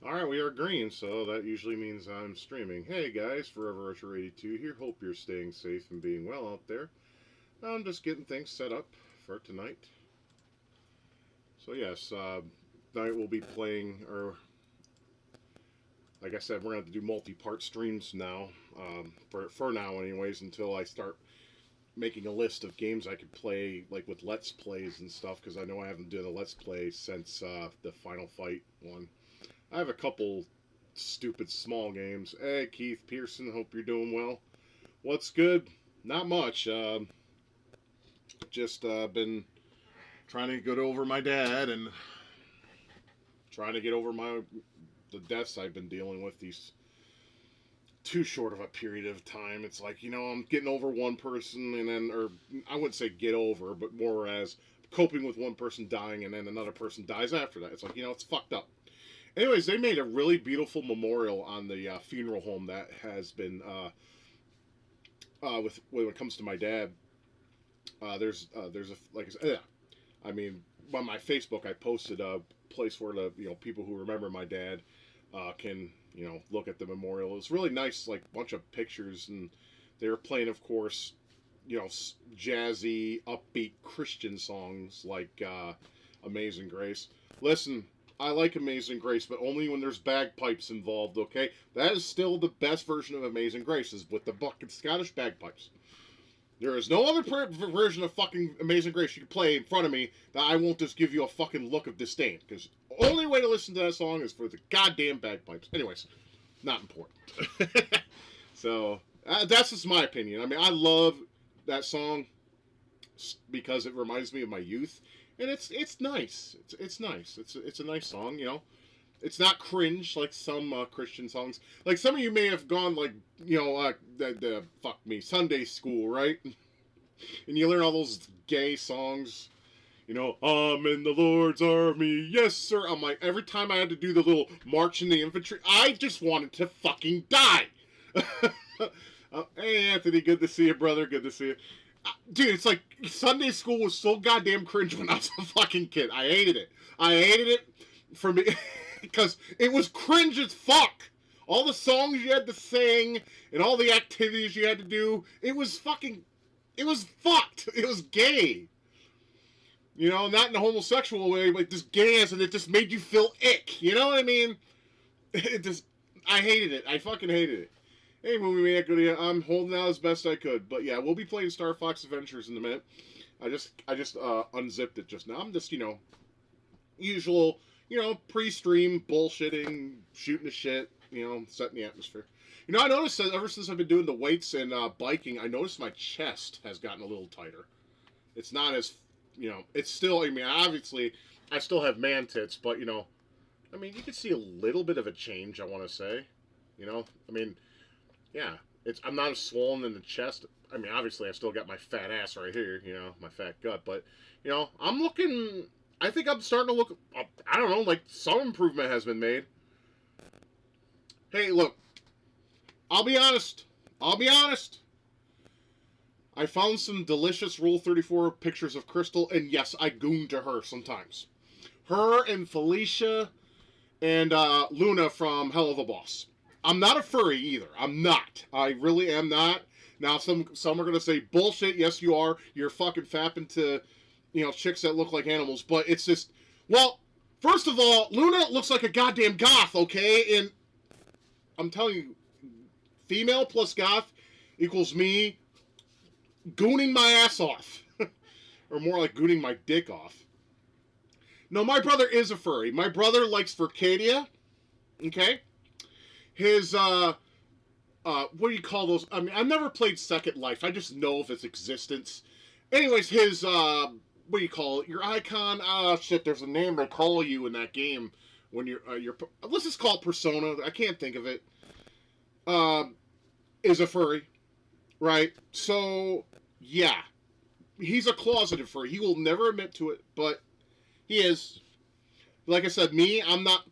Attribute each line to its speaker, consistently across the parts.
Speaker 1: Alright, we are green, so that usually means I'm streaming. Hey guys, Forever Archer 82 here. Hope you're staying safe and being well out there. I'm just getting things set up for tonight. So yes, tonight we'll be playing, or like I said, we're going to have to do multi-part streams now. For now anyways, until I start making a list of games I could play, like with Let's Plays and stuff, because I know I haven't done a Let's Play since the Final Fight one. I have a couple stupid small games. Hey, Keith Pearson, hope you're doing well. What's good? Not much. Just been trying to get over my dad and trying to get over the deaths I've been dealing with these too short of a period of time. It's like, I'm getting over one person and then, or I wouldn't say get over, but more as coping with one person dying and then another person dies after that. It's like, it's fucked up. Anyways, they made a really beautiful memorial on the funeral home that has been with when it comes to my dad. There's a like I said, yeah. I mean, on my Facebook, I posted a place where the people who remember my dad can look at the memorial. It was really nice, like bunch of pictures, and they were playing, of course, jazzy, upbeat Christian songs like "Amazing Grace." Listen, I like Amazing Grace, but only when there's bagpipes involved, okay? That is still the best version of Amazing Grace, is with the fucking Scottish bagpipes. There is no other version of fucking Amazing Grace you can play in front of me that I won't just give you a fucking look of disdain, because the only way to listen to that song is for the goddamn bagpipes. Anyways, not important. So, that's just my opinion. I mean, I love that song because it reminds me of my youth, and it's nice. It's nice. It's a nice song. It's not cringe like some Christian songs. Like some of you may have gone like the fuck me Sunday school, right? And you learn all those gay songs. I'm in the Lord's army, yes sir. I'm like, every time I had to do the little march in the infantry, I just wanted to fucking die. Hey Anthony, good to see you, brother. Good to see you. Dude, it's like Sunday school was so goddamn cringe when I was a fucking kid. I hated it. I hated it for me because it was cringe as fuck. All the songs you had to sing and all the activities you had to do, it was fucked. It was gay. Not in a homosexual way, but just gay as, and it just made you feel ick. You know what I mean? I hated it. I fucking hated it. Hey, Movie Man, I'm holding out as best I could. But yeah, we'll be playing Star Fox Adventures in a minute. I just unzipped it just now. I'm just, usual, pre-stream bullshitting, shooting the shit, setting the atmosphere. I noticed that ever since I've been doing the weights and biking, I noticed my chest has gotten a little tighter. It's not as, it's still, I mean, obviously, I still have man tits, but, I mean, you can see a little bit of a change, I want to say. I mean, yeah, I'm not as swollen in the chest. I mean, obviously, I still got my fat ass right here, my fat gut. But, I'm looking. I think I'm starting to look. I don't know, like some improvement has been made. Hey, look. I'll be honest. I found some delicious Rule 34 pictures of Krystal, and yes, I goon to her sometimes. Her and Felicia and Luna from Hell of a Boss. I'm not a furry either. I'm not. I really am not. Now, some are going to say, bullshit, yes you are. You're fucking fapping to, chicks that look like animals. But it's just, well, first of all, Luna looks like a goddamn goth, okay? And I'm telling you, female plus goth equals me gooning my ass off. Or more like gooning my dick off. No, my brother is a furry. My brother likes Furcadia, okay? His, what do you call those? I mean, I've never played Second Life. I just know of its existence. Anyways, his, what do you call it? Your icon? Shit, there's a name they call you in that game when you're, let's just call it Persona. I can't think of it. Is a furry, right? So, yeah. He's a closeted furry. He will never admit to it, but he is. Like I said, me, I'm not,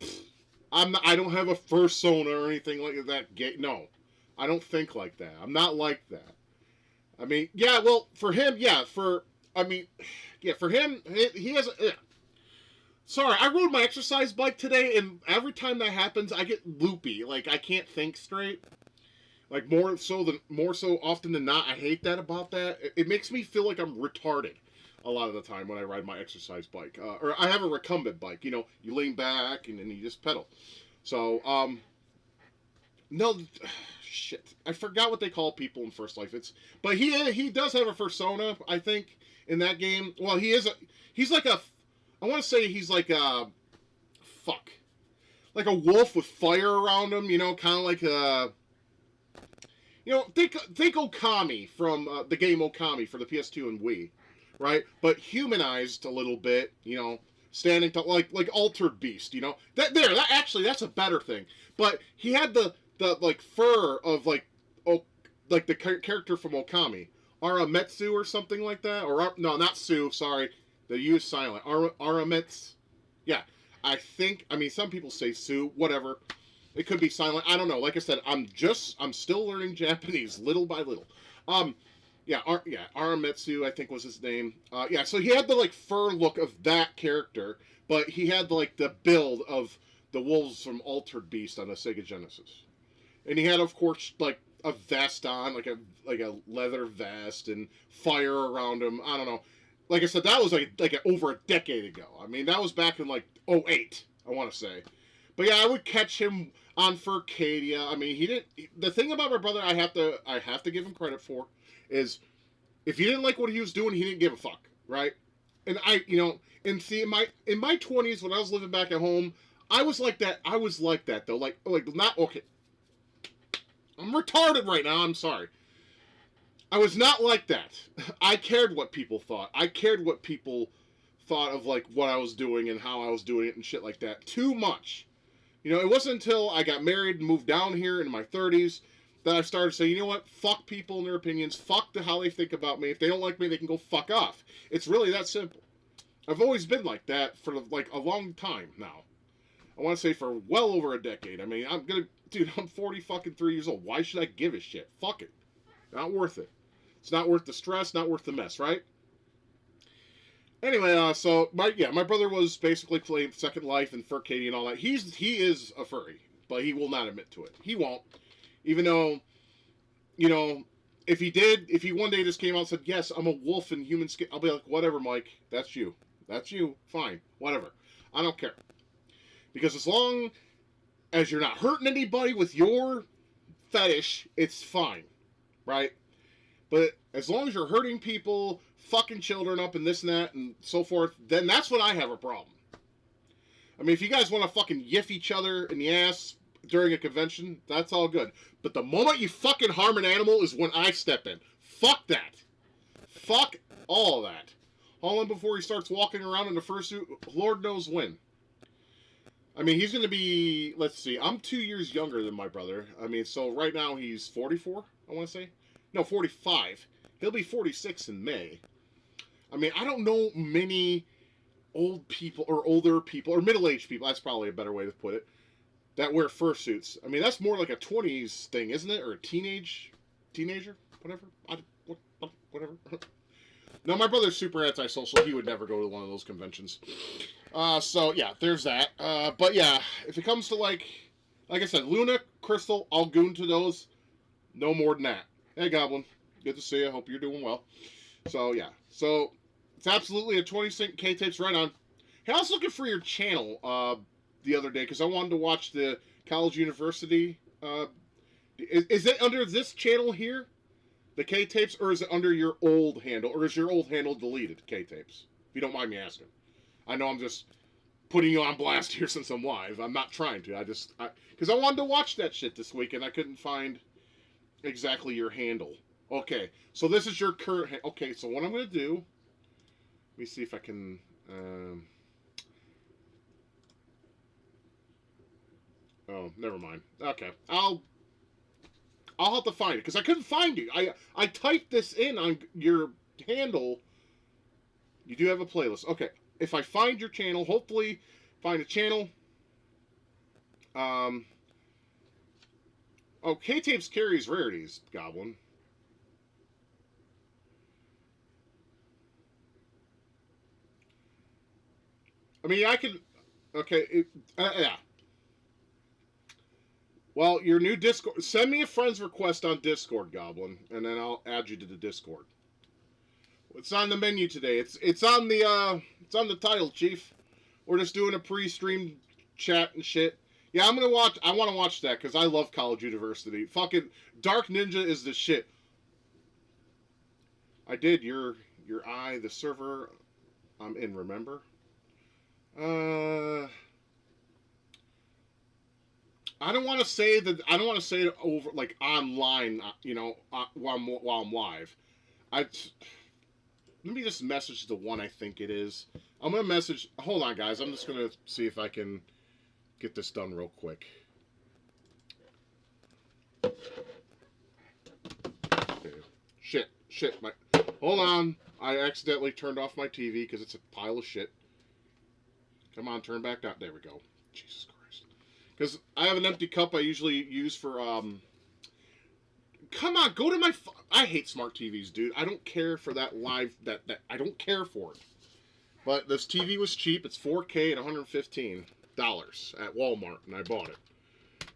Speaker 1: I don't have a fursona or anything like that. No. I don't think like that. I'm not like that. I mean, yeah, well, for him, yeah, for him, he has, Sorry, I rode my exercise bike today, and every time that happens, I get loopy. Like, I can't think straight. Like, more so often than not, I hate that about that. It makes me feel like I'm retarded a lot of the time when I ride my exercise bike. Or I have a recumbent bike. You know, you lean back and then you just pedal. So, no, shit. I forgot what they call people in First Life. But he does have a persona, I think, in that game. Well, he's like a, I want to say he's like a, fuck. Like a wolf with fire around him, you know, kind of like a, you know, think Okami from the game Okami for the PS2 and Wii, right? But humanized a little bit, you know, standing to like altered beast, you know. That's a better thing. But he had the like fur of like the character from Okami, Arametsu or something like that, or no, not Sue. Sorry, the U is silent. Arametsu. Yeah, I think. I mean, some people say Sue. Whatever. It could be silent. I don't know. Like I said, I'm still learning Japanese little by little. Arametsu, I think was his name. Yeah, so he had the like fur look of that character, but he had like the build of the wolves from Altered Beast on the Sega Genesis, and he had, of course, like a vest on, like a leather vest, and fire around him. I don't know. Like I said, that was like over a decade ago. I mean, that was back in like '08, I want to say. But yeah, I would catch him on Furcadia. I mean, he didn't. The thing about my brother, I have to give him credit for, is if he didn't like what he was doing, he didn't give a fuck, right? And and see, in my 20s when I was living back at home, I was like that. I was like that though. Like not okay. I'm retarded right now. I'm sorry. I was not like that. I cared what people thought. I cared what people thought of like what I was doing and how I was doing it and shit like that. Too much. You know, it wasn't until I got married and moved down here in my 30s that I started saying, you know what? Fuck people and their opinions. Fuck how they think about me. If they don't like me, they can go fuck off. It's really that simple. I've always been like that for like a long time now. I want to say for well over a decade. I mean, I'm 40 fucking 3 years old. Why should I give a shit? Fuck it. Not worth it. It's not worth the stress, not worth the mess, right? Anyway, so my brother was basically playing Second Life and Furcadia and all that. He is a furry, but he will not admit to it. He won't, even though, you know, if he one day just came out and said, "Yes, I'm a wolf in human skin," I'll be like, "Whatever, Mike. That's you. Fine, whatever. I don't care." Because as long as you're not hurting anybody with your fetish, it's fine, right? But as long as you're hurting people, fucking children up and this and that and so forth, then that's when I have a problem. I mean, if you guys want to fucking yiff each other in the ass during a convention, that's all good. But the moment you fucking harm an animal is when I step in. Fuck that. Fuck all of that. All in before he starts walking around in the fursuit, Lord knows when. I mean, he's going to be, let's see, I'm 2 years younger than my brother. I mean, so right now he's 44, I want to say. No, 45. He'll be 46 in May. I mean, I don't know many old people or older people or middle-aged people, that's probably a better way to put it, that wear fursuits. I mean, that's more like a 20s thing, isn't it? Or a teenager? Whatever. Whatever. No, my brother's super antisocial. He would never go to one of those conventions. So, yeah, there's that. But, yeah, if it comes to, like I said, Luna, Krystal, I'll goon to those. No more than that. Hey, Goblin. Good to see you. Hope you're doing well. So, yeah. So, it's absolutely a 20-cent K-Tapes right on. Hey, I was looking for your channel the other day because I wanted to watch the College University. Is it under this channel here? The K-Tapes? Or is it under your old handle? Or is your old handle deleted, K-Tapes? If you don't mind me asking. I know I'm just putting you on blast here since I'm live. I'm not trying to. Because I wanted to watch that shit this week and I couldn't find exactly your handle. Okay, so this is your current... Okay, so what I'm going to do... Let me see if I can... Oh, never mind. Okay, I'll have to find it, because I couldn't find you. I typed this in on your handle. You do have a playlist. Okay, if I find your channel, hopefully find a channel. Oh, K-Tapes carries rarities, Goblin. I mean, I can Okay, yeah. Well, your new Discord. Send me a friend's request on Discord, Goblin, and then I'll add you to the Discord. It's on the menu today. It's on the title, Chief. We're just doing a pre-stream chat and shit. Yeah, I'm gonna watch. I want to watch that because I love College University. Fucking Dark Ninja is the shit. I did your eye the server. I'm in. Remember? I don't want to say that. I don't want to say it over like online. While I'm live. I let me just message the one I think it is. I'm gonna message. Hold on, guys. I'm just gonna see if I can get this done real quick. Okay. Shit. Hold on. I accidentally turned off my TV because it's a pile of shit. Come on, turn back down. There we go. Jesus Christ. Because I have an empty cup I usually use for Come on, go to my. I hate smart TVs, dude. I don't care for that live. That I don't care for it. But this TV was cheap. It's 4K at $115 at Walmart, and I bought it.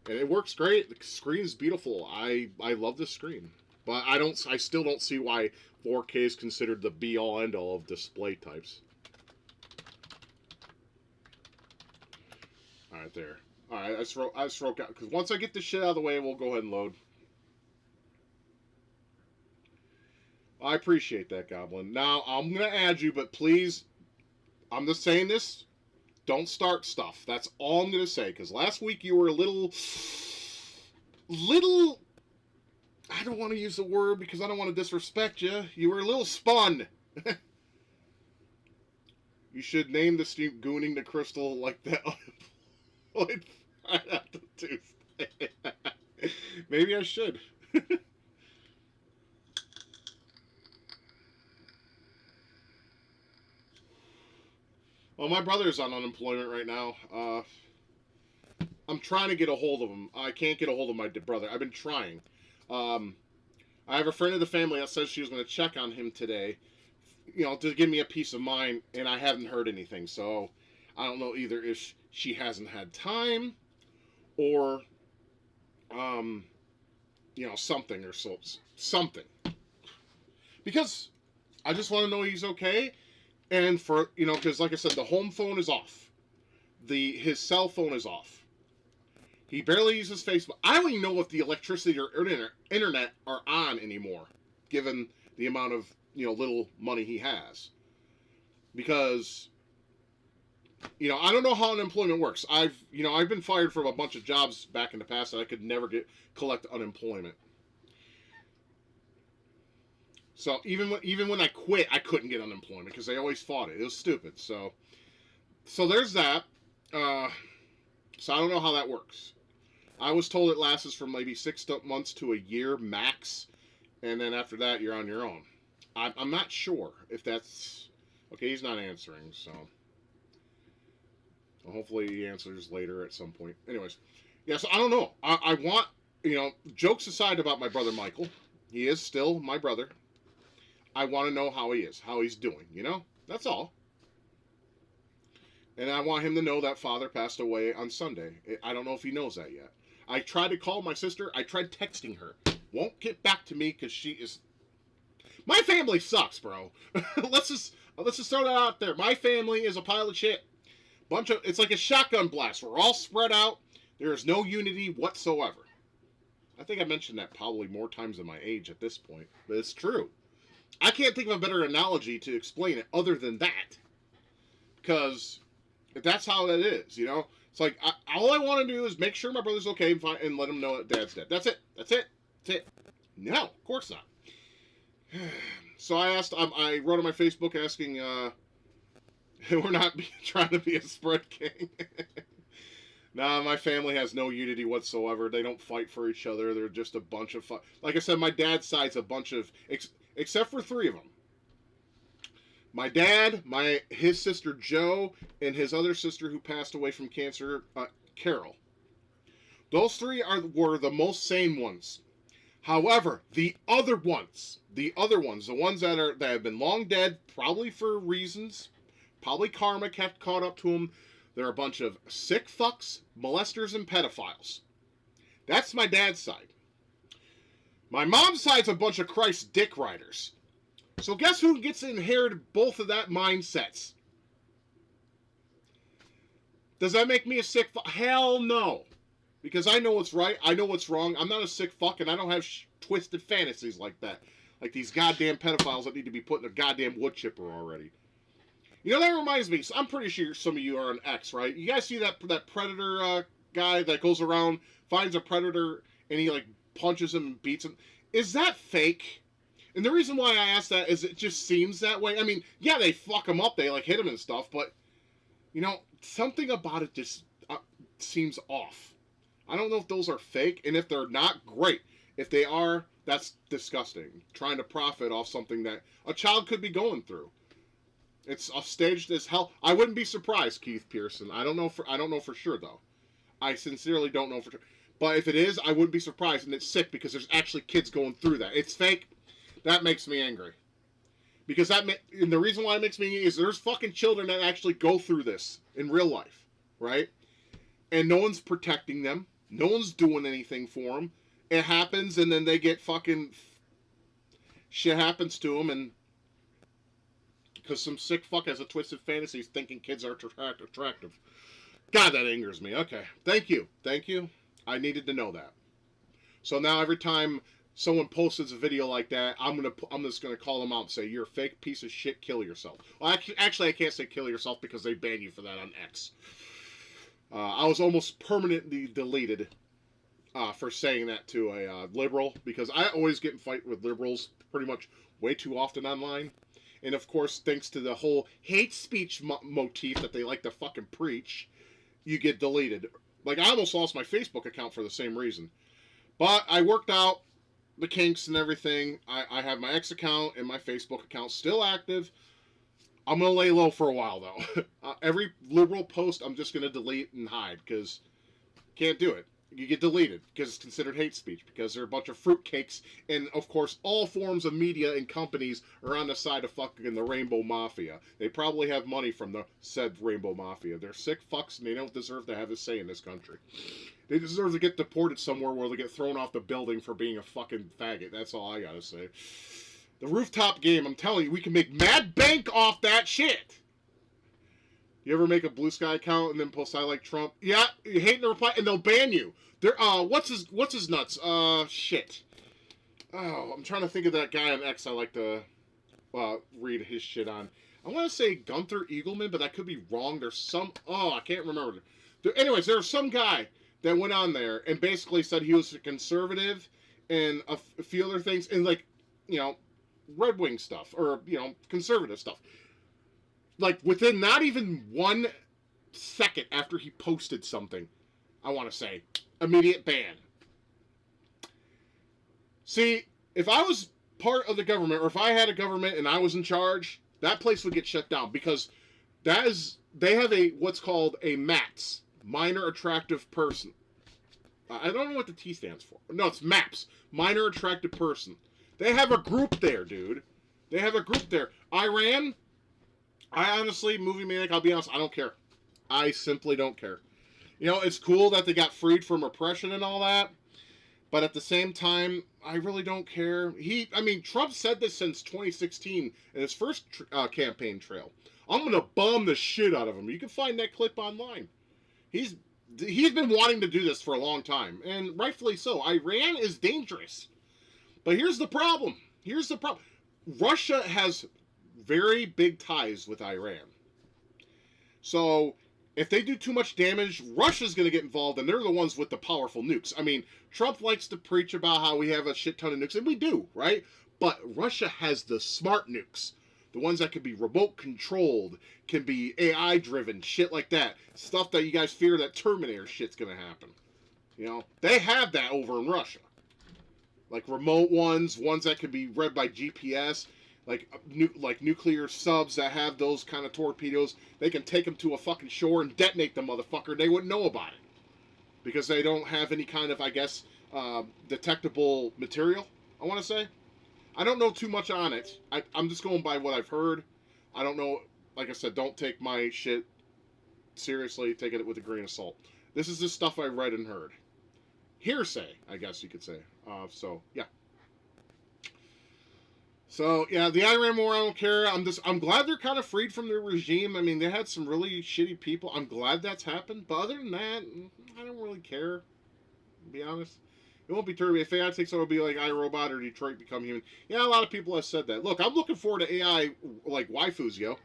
Speaker 1: And it works great. The screen's beautiful. I love this screen. But I still don't see why 4K is considered the be all end all of display types. All right, there. All right, I just wrote out because once I get this shit out of the way, we'll go ahead and load. I appreciate that, Goblin. Now I'm gonna add you, but please, I'm just saying this. Don't start stuff. That's all I'm gonna say. Because last week you were a little. I don't want to use the word because I don't want to disrespect you. You were a little spun. You should name the stream "Gooning the Crystal" like that. Right after Tuesday. Maybe I should. Well, my brother's on unemployment right now. I'm trying to get a hold of him. I can't get a hold of my brother. I've been trying. I have a friend of the family that says she was going to check on him today, to give me a peace of mind, and I haven't heard anything. So I don't know either if she hasn't had time or, something or something. Because I just want to know he's okay. And because like I said, the home phone is off. His cell phone is off. He barely uses Facebook. I don't even know if the electricity or internet are on anymore, given the amount of, little money he has. Because, I don't know how unemployment works. I've been fired from a bunch of jobs back in the past that I could never collect unemployment. So even when I quit, I couldn't get unemployment because they always fought it. It was stupid. So there's that. So I don't know how that works. I was told it lasts from maybe 6 months to a year max, and then after that you're on your own. I'm not sure if that's okay. He's not answering, so well, hopefully he answers later at some point. Anyways, yeah. So I don't know. I want jokes aside about my brother Michael. He is still my brother. I want to know how he is, how he's doing, That's all. And I want him to know that father passed away on Sunday. I don't know if he knows that yet. I tried to call my sister. I tried texting her. Won't get back to me because she is... My family sucks, bro. let's just throw that out there. My family is a pile of shit. It's like a shotgun blast. We're all spread out. There is no unity whatsoever. I think I mentioned that probably more times than my age at this point. But it's true. I can't think of a better analogy to explain it other than that. Because that's how it is, It's like, all I want to do is make sure my brother's okay and let him know that Dad's dead. That's it. No, of course not. So I wrote on my Facebook asking, we're not trying to be a spread king. Nah, my family has no unity whatsoever. They don't fight for each other. They're just a bunch of like I said, my dad's side's a bunch of... Except for 3 of them. My dad, his sister Jo, and his other sister who passed away from cancer, Carol. Those 3 were the most sane ones. However, the other ones, the ones that have been long dead, probably for reasons, probably karma caught up to them. They're a bunch of sick fucks, molesters, and pedophiles. That's my dad's side. My mom's side's a bunch of Christ dick riders. So guess who gets to inherit both of that mindsets? Does that make me a sick fuck? Hell no. Because I know what's right, I know what's wrong. I'm not a sick fuck, and I don't have twisted fantasies like that. Like these goddamn pedophiles that need to be put in a goddamn wood chipper already. You know, that reminds me, I'm pretty sure some of you are on X, right? You guys see that Predator guy that goes around, finds a Predator, and he, like, punches him and beats him? Is that fake? And the reason why I ask that is it just seems that way. I mean, yeah, they fuck him up, they, like, hit him and stuff, but, you know, something about it just seems off. I don't know if those are fake, and if they're not, great. If they are, that's disgusting. Trying to profit off something that a child could be going through. It's staged as hell. I wouldn't be surprised, Keith Pearson. I don't know for sure though. I sincerely don't know for sure. But if it is, I wouldn't be surprised, and it's sick because there's actually kids going through that. It's fake. That makes me angry. Because and the reason why it makes me angry is there's fucking children that actually go through this in real life, right? And no one's protecting them. No one's doing anything for them. It happens, and then they get fucking shit happens to them, and because some sick fuck has a twisted fantasy thinking kids are attractive. God, that angers me. Okay, thank you. I needed to know that. So now every time someone posts a video like that, I'm just gonna call them out and say, "You're a fake piece of shit. Kill yourself." Well, actually, I can't say kill yourself because they ban you for that on X. I was almost permanently deleted for saying that to a liberal, because I always get in fight with liberals pretty much way too often online. And of course, thanks to the whole hate speech motif that they like to fucking preach, you get deleted. Like, I almost lost my Facebook account for the same reason. But I worked out the kinks and everything. I have my X account and my Facebook account still active. I'm going to lay low for a while, though. Every liberal post, I'm just going to delete and hide, because can't do it. You get deleted, because it's considered hate speech, because they're a bunch of fruitcakes, and, of course, all forms of media and companies are on the side of fucking the Rainbow Mafia. They probably have money from the said Rainbow Mafia. They're sick fucks, and they don't deserve to have a say in this country. They deserve to get deported somewhere where they get thrown off the building for being a fucking faggot. That's all I gotta say. The rooftop game, I'm telling you, we can make mad bank off that shit. You ever make a Blue Sky account and then post "I like Trump"? Yeah, you hate the reply, and they'll ban you. They're what's his nuts? Shit. Oh, I'm trying to think of that guy on X I like to read his shit on. I want to say Gunther Eagleman, but I could be wrong. There's some. I can't remember. Anyways, there's some guy that went on there and basically said he was a conservative and a few other things, and, like, you know, Red Wing stuff, or, you know, conservative stuff. Like, within not even 1 second after he posted something, I want to say, immediate ban. See, if I was part of the government, or if I had a government and I was in charge, that place would get shut down, because they have what's called a MATS, minor attractive person. I don't know what the T stands for. No, it's MAPS, minor attractive person. They have a group there, dude. They have a group there. Iran, I honestly, movie maniac, I'll be honest, I don't care. I simply don't care. You know, it's cool that they got freed from repression and all that, but at the same time, I really don't care. Trump said this since 2016 in his first campaign trail. I'm going to bomb the shit out of him. You can find that clip online. He's been wanting to do this for a long time, and rightfully so. Iran is dangerous. But here's the problem. Russia has very big ties with Iran. So if they do too much damage, Russia's going to get involved, and they're the ones with the powerful nukes. I mean, Trump likes to preach about how we have a shit ton of nukes, and we do, right? But Russia has the smart nukes. The ones that can be remote controlled, can be AI driven, shit like that. Stuff that you guys fear that Terminator shit's going to happen. You know, they have that over in Russia. Like remote ones that can be read by GPS, like nuclear subs that have those kind of torpedoes. They can take them to a fucking shore and detonate the motherfucker. They wouldn't know about it because they don't have any kind of, I guess, detectable material, I want to say. I don't know too much on it. I'm just going by what I've heard. I don't know. Like I said, don't take my shit seriously, taking it with a grain of salt. This is just stuff I read and heard. Hearsay, I guess you could say. So yeah. So yeah, the Iran War, I don't care. I'm glad they're kind of freed from their regime. I mean, they had some really shitty people. I'm glad that's happened. But other than that, I don't really care. To be honest, it won't be terrible. If AI takes over, it'll be like iRobot or Detroit Become Human. Yeah, a lot of people have said that. Look, I'm looking forward to AI like waifus, yo.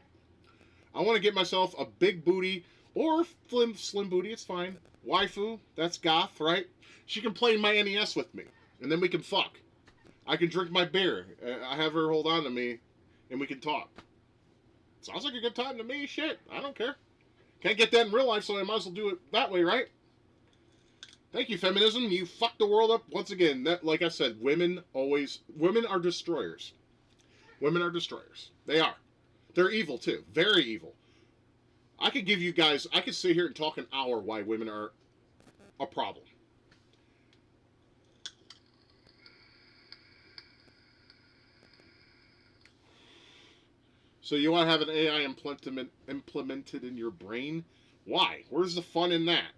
Speaker 1: I want to get myself a big booty or slim booty. It's fine. Waifu, that's goth, right? She can play my NES with me, and then we can fuck. I can drink my beer. I have her hold on to me, and we can talk. Sounds like a good time to me. Shit, I don't care. Can't get that in real life, so I might as well do it that way, right? Thank you, feminism. You fucked the world up once again. That, like I said, women are destroyers. Women are destroyers. They are. They're evil too. Very evil. I could give you guys. I could sit here and talk an hour why women are a problem. So you want to have an AI implemented in your brain? Why? Where's the fun in that?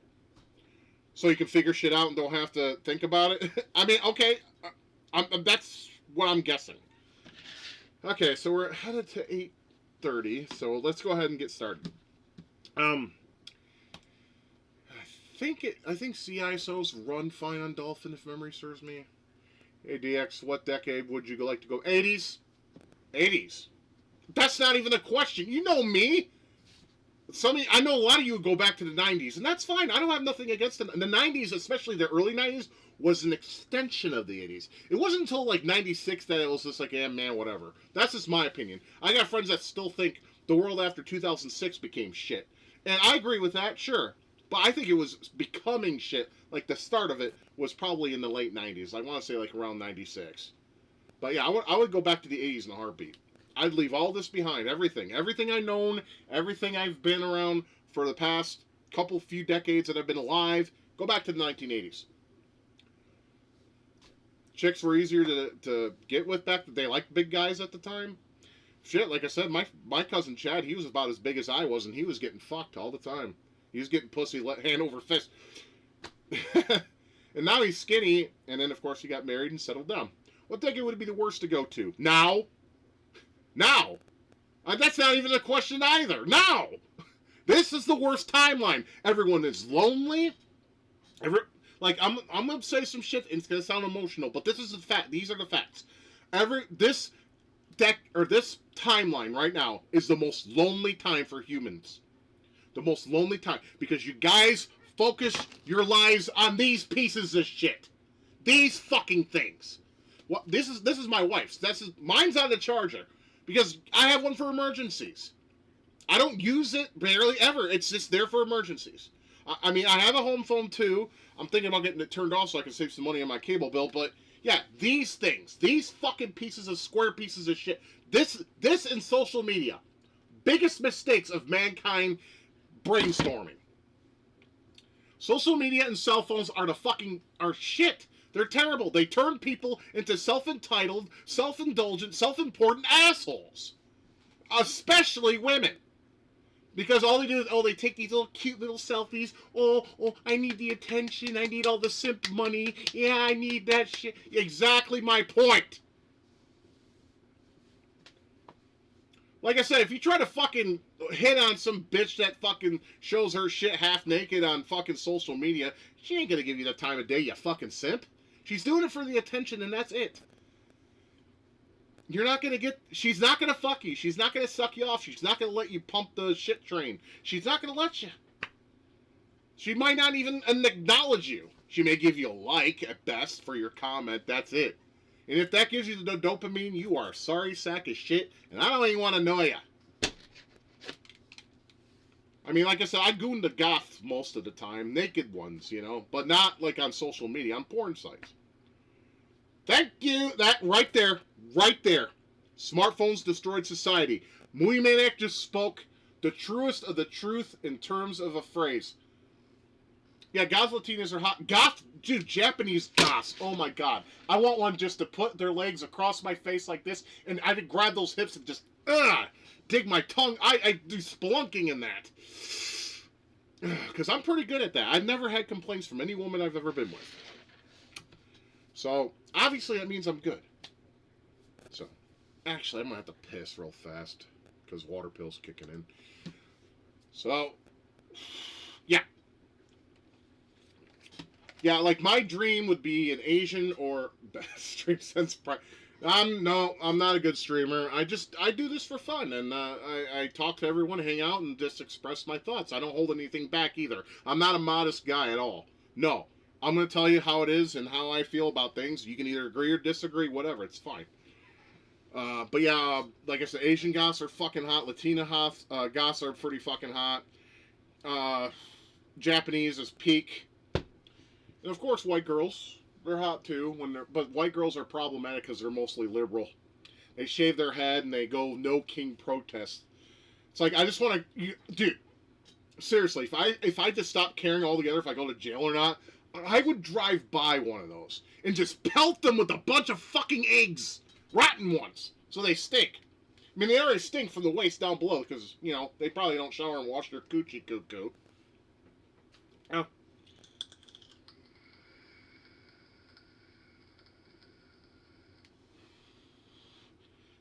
Speaker 1: So you can figure shit out and don't have to think about it? I mean, okay. That's what I'm guessing. Okay, so we're headed to 8:30, so let's go ahead and get started. I think CISOs run fine on Dolphin, if memory serves me. Hey, DX, what decade would you like to go? 80s? 80s. That's not even a question. You know me. I know a lot of you would go back to the 90s, and that's fine. I don't have nothing against them. And the 90s, especially the early 90s, was an extension of the 80s. It wasn't until like 96 that it was just like, yeah, man, whatever. That's just my opinion. I got friends that still think the world after 2006 became shit. And I agree with that, sure. But I think it was becoming shit. Like the start of it was probably in the late 90s. I want to say like around 96. But yeah, I would go back to the 80s in a heartbeat. I'd leave all this behind. Everything I've known, everything I've been around for the past few decades that I've been alive. Go back to the 1980s. Chicks were easier to get with back then. They liked big guys at the time. Shit, like I said, my cousin Chad, he was about as big as I was, and he was getting fucked all the time. He was getting pussy hand over fist. And now he's skinny, and then, of course, he got married and settled down. What decade would be the worst to go to? Now. That's not even a question either. Now. This is the worst timeline. Everyone is lonely. I'm going to say some shit, and it's going to sound emotional, but this is the fact. These are the facts. This timeline right now is the most lonely time for humans. The most lonely time. Because you guys focus your lives on these pieces of shit. These fucking things. Well, this is my wife's. Mine's on the charger. Because I have one for emergencies. I don't use it barely ever. It's just there for emergencies. I mean, I have a home phone too. I'm thinking about getting it turned off so I can save some money on my cable bill. But yeah, these things. These fucking square pieces of shit. This and social media. Biggest mistakes of mankind brainstorming. Social media and cell phones are shit. They're terrible. They turn people into self-entitled, self-indulgent, self-important assholes. Especially women. Because all they do is, they take these little cute little selfies. Oh, I need the attention. I need all the simp money. Yeah, I need that shit. Exactly my point. Like I said, if you try to fucking hit on some bitch that fucking shows her shit half naked on fucking social media, she ain't gonna give you the time of day, you fucking simp. She's doing it for the attention, and that's it. She's not gonna fuck you. She's not gonna suck you off. She's not gonna let you pump the shit train. She's not gonna let you. She might not even acknowledge you. She may give you a like at best for your comment. That's it. And if that gives you the dopamine, you are a sorry sack of shit, and I don't even want to know you. I mean, like I said, I goon the goths most of the time, naked ones, but not like on social media, on porn sites. Thank you. That right there. Smartphones destroyed society. Movie Maniac just spoke the truest of the truth in terms of a phrase. Yeah, goth Latinas are hot. Dude, Japanese goths. Oh my god. I want one just to put their legs across my face like this, and I'd grab those hips and just, dig my tongue. I do spelunking in that. Because I'm pretty good at that. I've never had complaints from any woman I've ever been with. So, obviously that means I'm good. So, actually, I'm going to have to piss real fast. Because water pill's kicking in. So, yeah. Yeah, like my dream would be an Asian or stream sense. I'm not a good streamer. I do this for fun, and I talk to everyone, hang out, and just express my thoughts. I don't hold anything back either. I'm not a modest guy at all. No, I'm gonna tell you how it is and how I feel about things. You can either agree or disagree, whatever. It's fine. But yeah, like I said, Asian goths are fucking hot. Latina goths are pretty fucking hot. Japanese is peak. And of course, white girls, they're hot too. But white girls are problematic because they're mostly liberal. They shave their head and they go no king protest. It's like I just want to, dude. Seriously, if I just stop caring altogether if I go to jail or not, I would drive by one of those and just pelt them with a bunch of fucking eggs, rotten ones, so they stink. I mean, they already stink from the waist down below because they probably don't shower and wash their coochie cuckoo. Oh.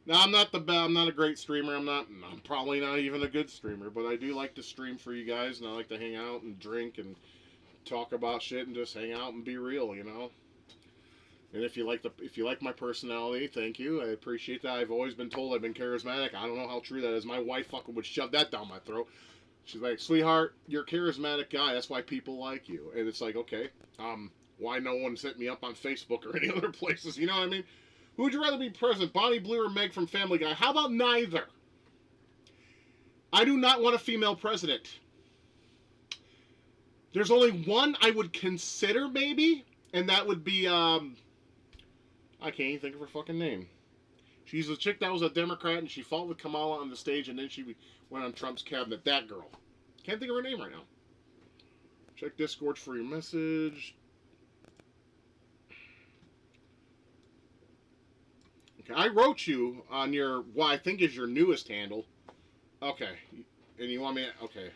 Speaker 1: Now I'm not a great streamer. I'm probably not even a good streamer, but I do like to stream for you guys, and I like to hang out and drink and talk about shit and just hang out and be real, And if you like my personality, thank you. I appreciate that. I've always been told I've been charismatic. I don't know how true that is. My wife fucking would shove that down my throat. She's like, "Sweetheart, you're a charismatic guy. That's why people like you." And it's like, okay, why no one's hit me up on Facebook or any other places? You know what I mean? Who would you rather be president, Bonnie Blue or Meg from Family Guy? How about neither? I do not want a female president. There's only one I would consider, maybe, and that would be, I can't even think of her fucking name. She's a chick that was a Democrat, and she fought with Kamala on the stage, and then she went on Trump's cabinet. That girl. Can't think of her name right now. Check Discord for your message. I wrote you on your, what I think is your newest handle. Okay. And you want me to, okay.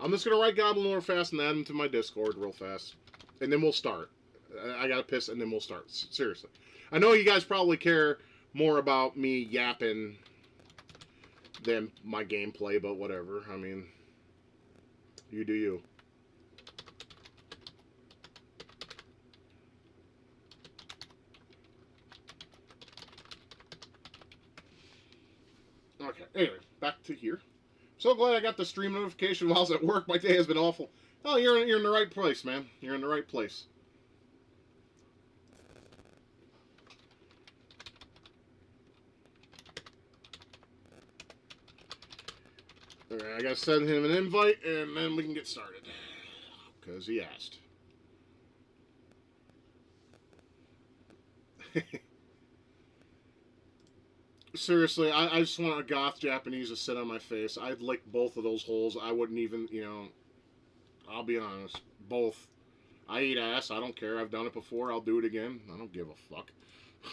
Speaker 1: I'm just going to write Goblin real fast and add him to my Discord real fast. And then we'll start. I got to piss and then we'll start. Seriously. I know you guys probably care more about me yapping than my gameplay, but whatever. I mean, you do you. Okay, anyway, back to here. So glad I got the stream notification while I was at work. My day has been awful. Oh, you're in the right place, man. You're in the right place. Alright, I gotta send him an invite, and then we can get started. Because he asked. Seriously, I just want a goth Japanese to sit on my face. I'd lick both of those holes. I wouldn't even, I'll be honest. Both. I eat ass. I don't care. I've done it before. I'll do it again. I don't give a fuck.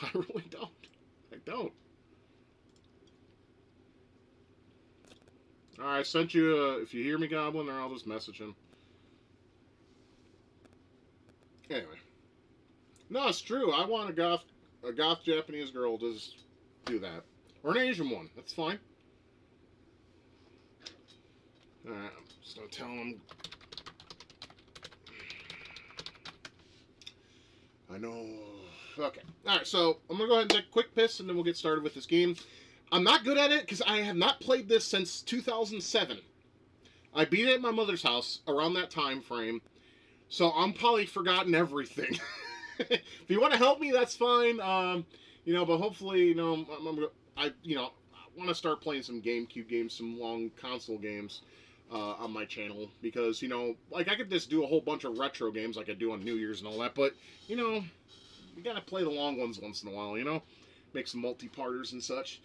Speaker 1: I really don't. I don't. Alright, I sent you, if you hear me, Goblin, or I'll just message him. Anyway. No, it's true. I want a goth Japanese girl to just do that. Or an Asian one. That's fine. Alright, I'm just gonna tell him. I know. Okay. Alright, so I'm gonna go ahead and take a quick piss and then we'll get started with this game. I'm not good at it because I have not played this since 2007. I beat it at my mother's house around that time frame. So I'm probably forgotten everything. If you want to help me, that's fine. But hopefully, I want to start playing some GameCube games, some long console games on my channel because I could just do a whole bunch of retro games like I do on New Year's and all that, but you gotta play the long ones once in a while, make some multi-parters and such.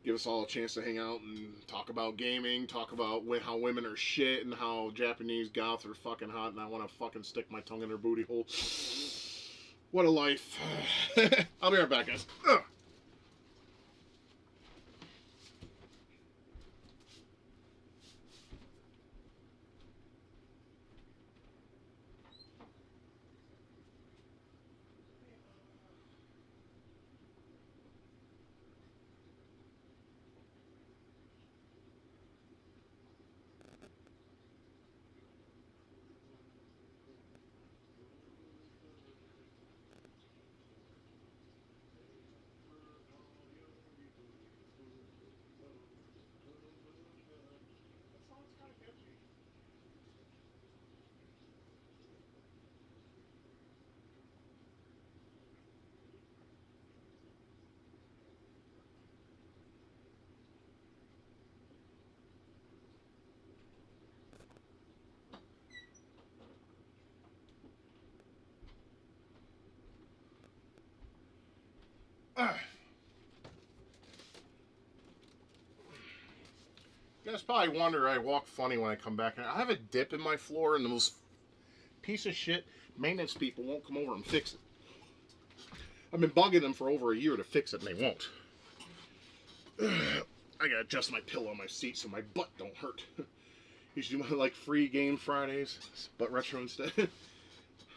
Speaker 1: Give us all a chance to hang out and talk about gaming, talk about how women are shit and how Japanese goths are fucking hot and I want to fucking stick my tongue in their booty hole. What a life. I'll be right back, guys. Ugh. You guys probably wonder I walk funny when I come back. I have a dip in my floor, and those piece of shit maintenance people won't come over and fix it. I've been bugging them for over a year to fix it, and they won't. I gotta adjust my pillow on my seat so my butt don't hurt. Usually do my like free game Fridays, butt retro instead.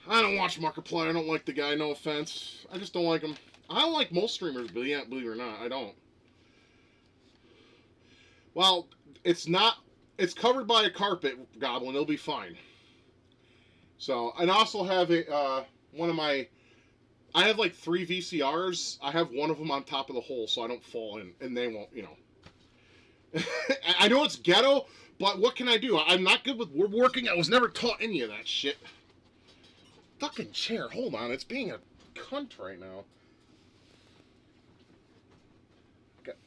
Speaker 1: I don't watch Markiplier. I don't like the guy. No offense. I just don't like him. I don't like most streamers, but yeah, believe it or not, I don't. Well, it's not. It's covered by a carpet, Goblin. It'll be fine. So, and I also have a one of my. I have like 3 VCRs. I have one of them on top of the hole so I don't fall in, and they won't, you know. I know it's ghetto, but what can I do? I'm not good with woodworking. I was never taught any of that shit. Fucking chair. Hold on. It's being a cunt right now.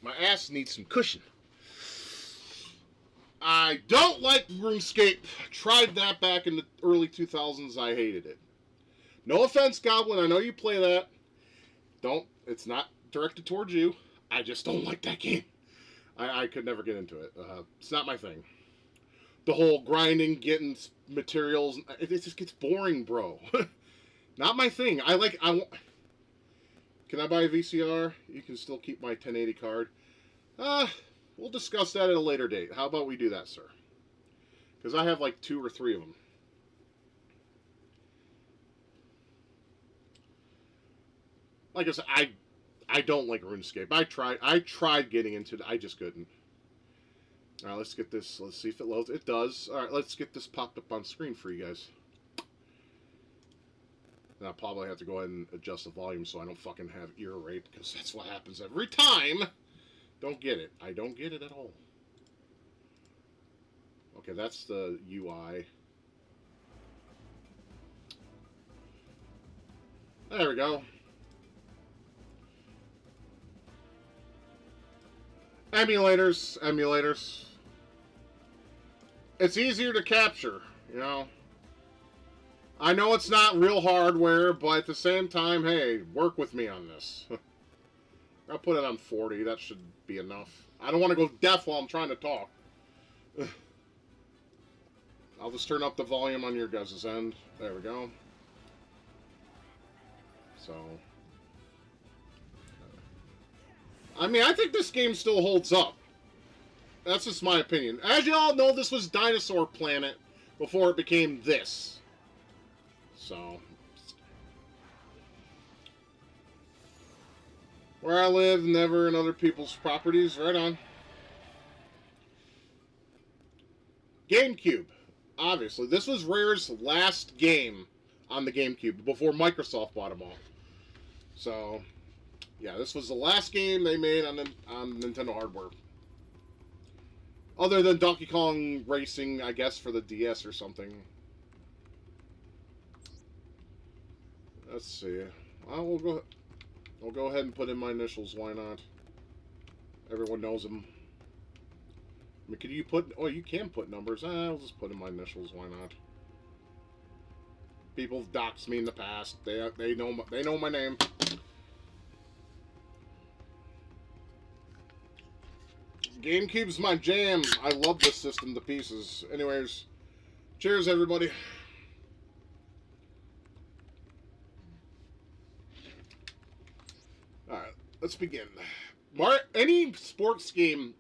Speaker 1: My ass needs some cushion. I don't like RuneScape. I tried that back in the early 2000s. I hated it. No offense, Goblin. I know you play that. It's not directed towards you. I just don't like that game. I could never get into it. It's not my thing. The whole grinding, getting materials, it just gets boring, bro. Not my thing. Can I buy a VCR? You can still keep my 1080 card. We'll discuss that at a later date. How about we do that, sir? Because I have like 2 or 3 of them. Like I said, I don't like RuneScape. I tried getting into it. I just couldn't. All right, let's get this. Let's see if it loads. It does. All right, let's get this popped up on screen for you guys. And I'll probably have to go ahead and adjust the volume so I don't fucking have ear rape, because that's what happens every time. Don't get it. I don't get it at all. Okay, that's the UI. There we go. Emulators. It's easier to capture, you know. I know it's not real hardware, but at the same time, hey, work with me on this. I'll put it on 40. That should be enough. I don't want to go deaf while I'm trying to talk. I'll just turn up the volume on your guys' end. There we go. So... I mean, I think this game still holds up. That's just my opinion. As you all know, this was Dinosaur Planet before it became this. So... Where I live, never in other people's properties. Right on. GameCube. Obviously. This was Rare's last game on the GameCube before Microsoft bought them all. So... yeah, this was the last game they made on Nintendo hardware. Other than Donkey Kong Racing, I guess, for the DS or something. Let's see. Well, we'll go ahead and put in my initials. Why not? Everyone knows them. I mean, can you put... oh, you can put numbers. I'll just put in my initials. Why not? People have doxed me in the past. They know my name. GameCube's my jam. I love this system to pieces. Anyways, cheers, everybody. Alright, let's begin. Any sports game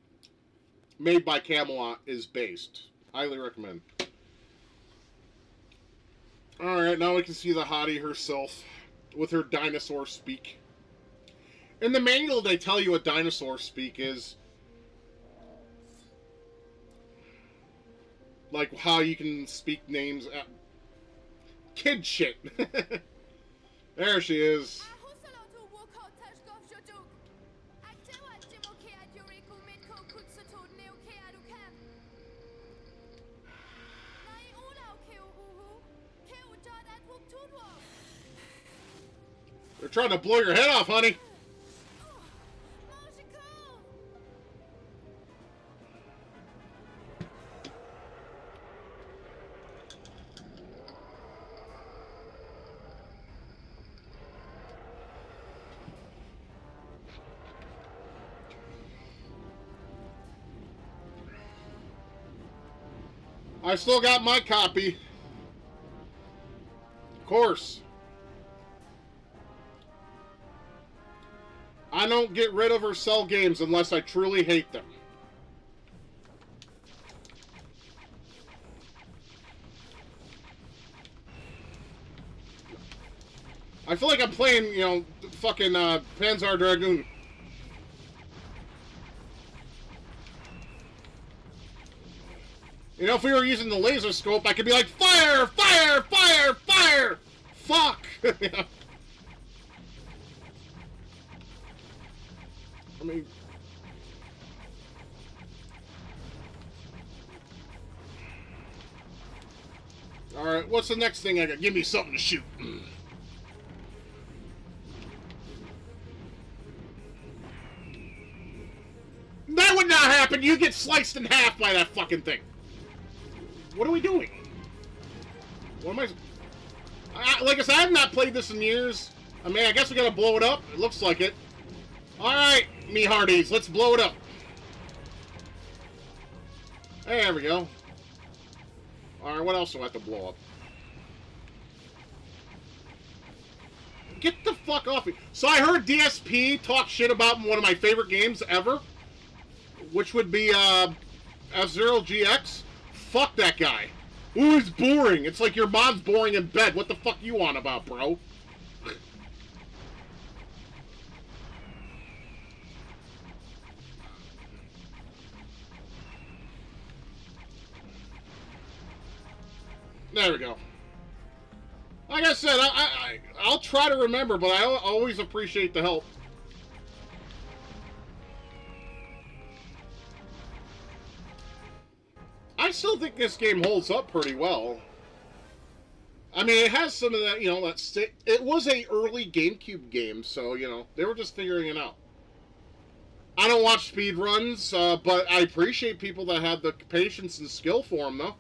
Speaker 1: made by Camelot is based. Highly recommend. Alright, now we can see the hottie herself with her dinosaur speak. In the manual, they tell you what dinosaur speak is. Like how you can speak names. Kid shit. There she is. They're trying to blow your head off, honey. I still got my copy. Of course. I don't get rid of or sell games unless I truly hate them. I feel like I'm playing, you know, fucking Panzer Dragoon. You know, if we were using the laser scope, I could be like, fire, fire, fire, fire! Fuck! I mean... Alright, what's the next thing I got? Give me something to shoot. That would not happen! You get sliced in half by that fucking thing! What are we doing? What am like I said, I have not played this in years. I mean, I guess we gotta blow it up. It looks like it. Alright, me hearties, let's blow it up. There we go. Alright, what else do I have to blow up? Get the fuck off me. So I heard DSP talk shit about one of my favorite games ever, which would be F-Zero GX. Fuck that guy. Ooh, it's boring. It's like your mom's boring in bed. What the fuck you on about, bro? There we go. Like I said, I'll try to remember, but I always appreciate the help. I still think this game holds up pretty well. I mean, it has some of that, you know, it was a early GameCube game, so, you know, they were just figuring it out. I don't watch speedruns, but I appreciate people that have the patience and skill for them, though.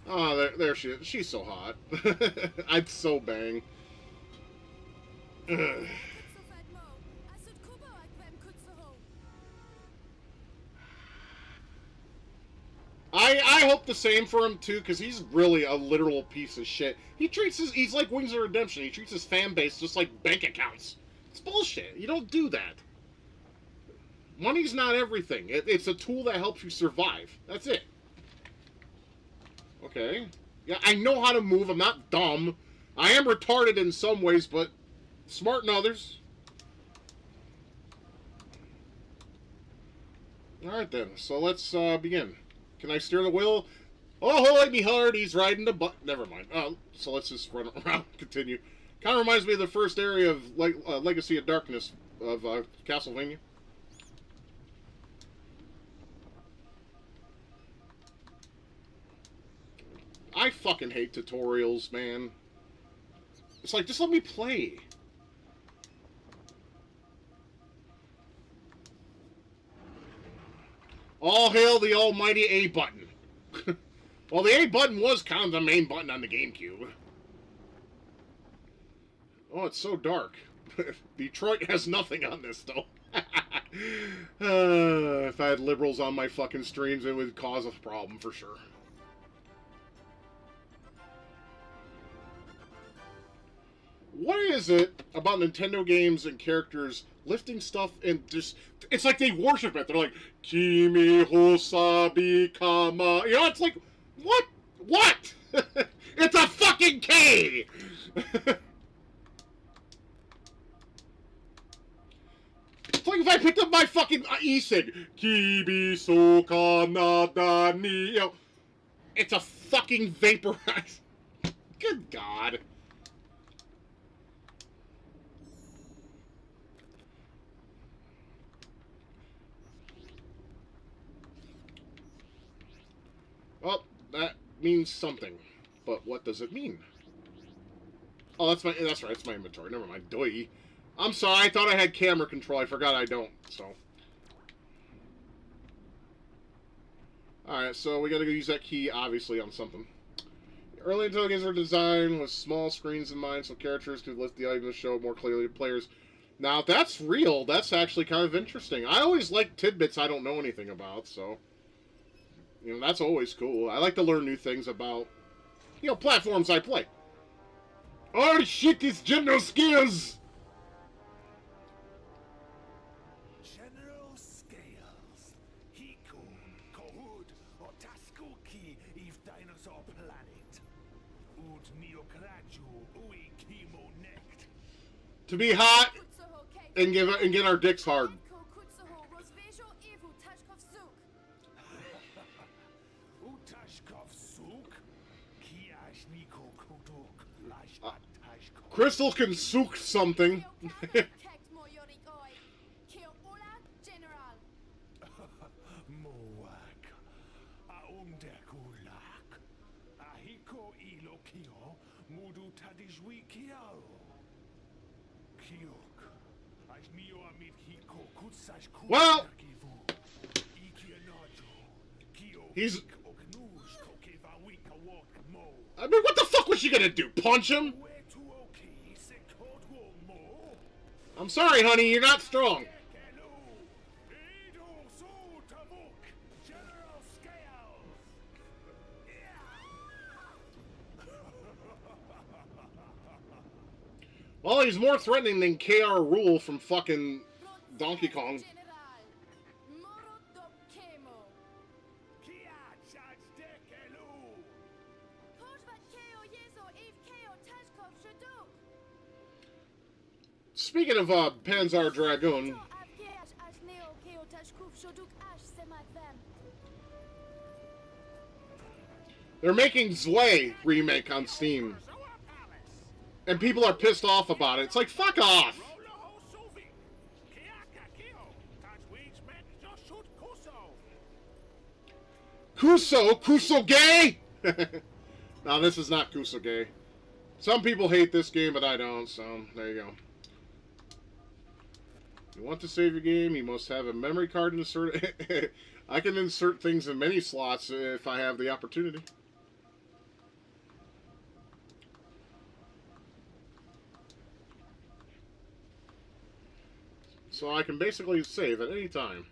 Speaker 1: Oh, there she is. She's so hot. I'd so bang. Ugh. I hope the same for him, too, because he's really a literal piece of shit. He's like Wings of Redemption. He treats his fan base just like bank accounts. It's bullshit. You don't do that. Money's not everything. It's a tool that helps you survive. That's it. Okay. Yeah, I know how to move. I'm not dumb. I am retarded in some ways, but smart in others. Alright then, so let's begin. Can I steer the wheel? Oh, holy me hard, he's riding the butt. Never mind. So let's just run around and continue. Kind of reminds me of the first area of Legacy of Darkness of Castlevania. I fucking hate tutorials, man. It's like, just let me play. All hail the almighty A button. Well, the A button was kind of the main button on the GameCube. Oh, it's so dark. Detroit has nothing on this, though. If I had liberals on my fucking streams, it would cause a problem for sure. What is it about Nintendo games and characters lifting stuff and just... It's like they worship it. They're like, Kimi Hosabi Kama... You know, it's like, what? What? It's a fucking K! It's like if I picked up my fucking e-cig. Kibi Soka Nada Ni... You know, it's a fucking vaporizer. Good God. Well, that means something. But what does it mean? Oh, that's right, it's my inventory. Never mind. Doi. I'm sorry, I thought I had camera control. I forgot I don't, so. Alright, so we gotta go use that key, obviously, on something. Early Nintendo games were designed with small screens in mind so characters could lift the item to show more clearly to players. Now, if that's real, that's actually kind of interesting. I always like tidbits I don't know anything about, so... You know, that's always cool. I like to learn new things about, you know, platforms I play. Oh shit, these general skills!
Speaker 2: General Scales. Hiku, Kohud, Otaskuki, Eve Dinosaur Planet. Ud Neokraju, Ui Kimo Nect.
Speaker 1: To be hot and get our dicks hard. Krystal can sook something. Well, he's... I mean, what the fuck was she gonna do? Punch him? I'm sorry, honey, you're not strong. Well, he's more threatening than KR Rule from fucking Donkey Kong. Speaking of Panzer Dragoon, they're making Zwei remake on Steam. And people are pissed off about it. It's like, fuck off! Kuso gay? No, this is not Kuso gay. Some people hate this game, but I don't, so there you go. You want to save your game, you must have a memory card inserted. I can insert things in many slots if I have the opportunity. So I can basically save at any time.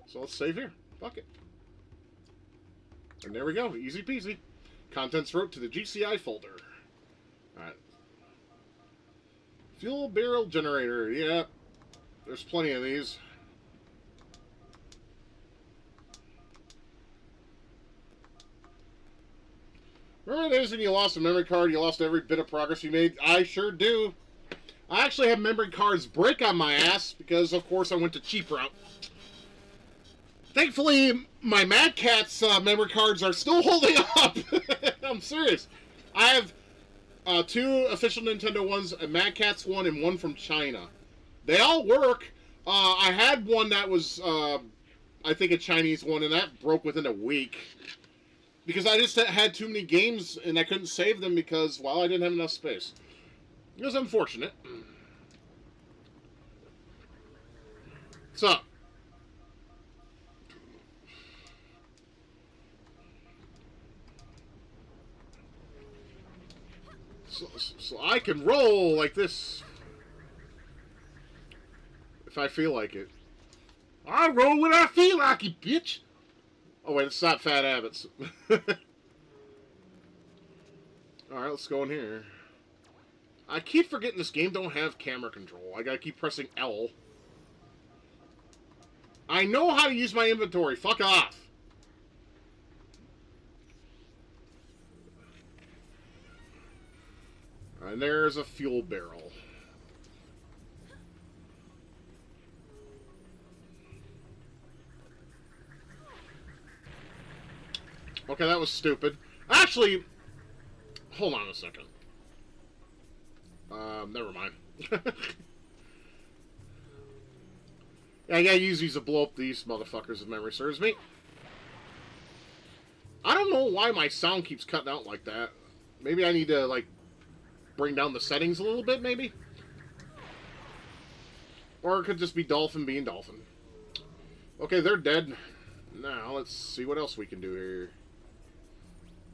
Speaker 1: So let's save here. Fuck it. And there we go. Easy peasy. Contents wrote to the GCI folder. Alright. Fuel barrel generator. Yeah. There's plenty of these. Remember the days when you lost a memory card, you lost every bit of progress you made? I sure do. I actually have memory cards break on my ass because, of course, I went the cheap route. Thankfully, my Mad Catz memory cards are still holding up. I'm serious. I have 2 official Nintendo ones, a Mad Catz one and one from China. They all work. I had one that was, I think, a Chinese one, and that broke within a week. Because I just had too many games, and I couldn't save them because, well, I didn't have enough space. It was unfortunate. So, so I can roll like this if I feel like it. I roll when I feel like it, bitch. Oh wait, it's not Fat Abbott's. Alright, let's go in here. I keep forgetting this game don't have camera control. I gotta keep pressing L. I know how to use my inventory. Fuck off. And there's a fuel barrel. Okay, that was stupid. Actually, hold on a second. Never mind. Yeah, I gotta use these to blow up these motherfuckers if memory serves me. I don't know why my sound keeps cutting out like that. Maybe I need to, like, bring down the settings a little bit, maybe? Or it could just be Dolphin being Dolphin. Okay, they're dead. Now, let's see what else we can do here.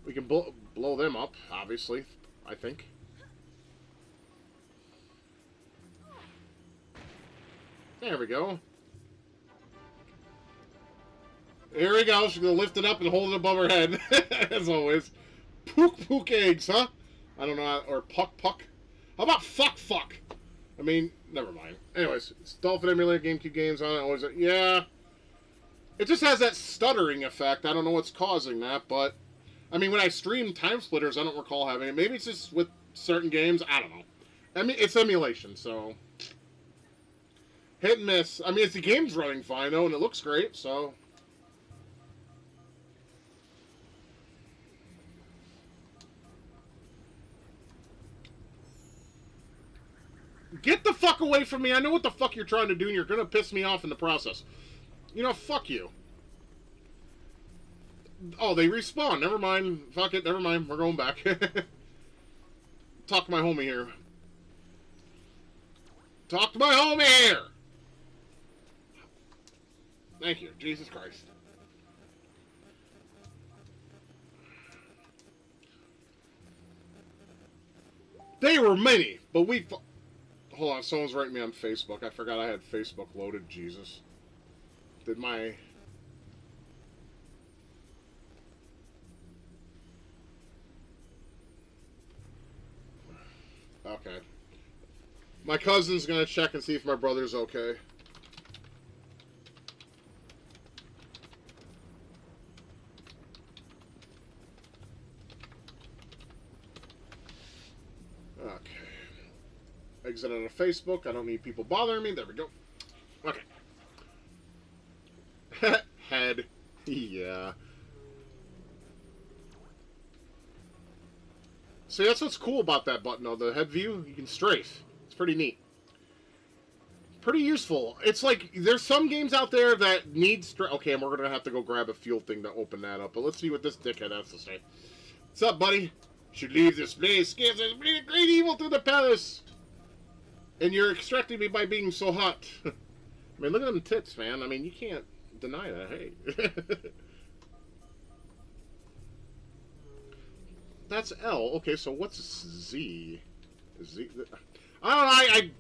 Speaker 1: We can blow them up, obviously, I think. There we go. Here we go. She's gonna lift it up and hold it above her head, as always. Pook eggs, huh? I don't know, or puck. How about fuck? I mean, never mind. Anyways, it's Dolphin Emulator, GameCube games on it. Always, yeah. It just has that stuttering effect. I don't know what's causing that, but I mean, when I stream Time Splitters, I don't recall having it. Maybe it's just with certain games. I don't know. I mean, it's emulation, so hit and miss. I mean, the game's running fine though, and it looks great. So. Get the fuck away from me. I know what the fuck you're trying to do, and you're going to piss me off in the process. You know, fuck you. Oh, they respawn. Never mind. Fuck it. Never mind. We're going back. Talk to my homie here. Talk to my homie here! Thank you. Jesus Christ. They were many, but we... Hold on, someone's writing me on Facebook. I forgot I had Facebook loaded. Jesus. Did my... Okay. My cousin's gonna check and see if my brother's okay. Okay. Exit out of Facebook. I don't need people bothering me. There we go. Okay. Head. Yeah. See, that's what's cool about that button, though. The head view, you can strafe. It's pretty neat. Pretty useful. It's like, there's some games out there that need strafe. Okay, and we're going to have to go grab a fuel thing to open that up. But let's see what this dickhead has to say. What's up, buddy? Should leave this place. Gives us great evil through the palace. And you're extracting me by being so hot. I mean, look at them tits, man. I mean, you can't deny that. Hey. That's L. Okay, so what's Z? Z? I don't know. I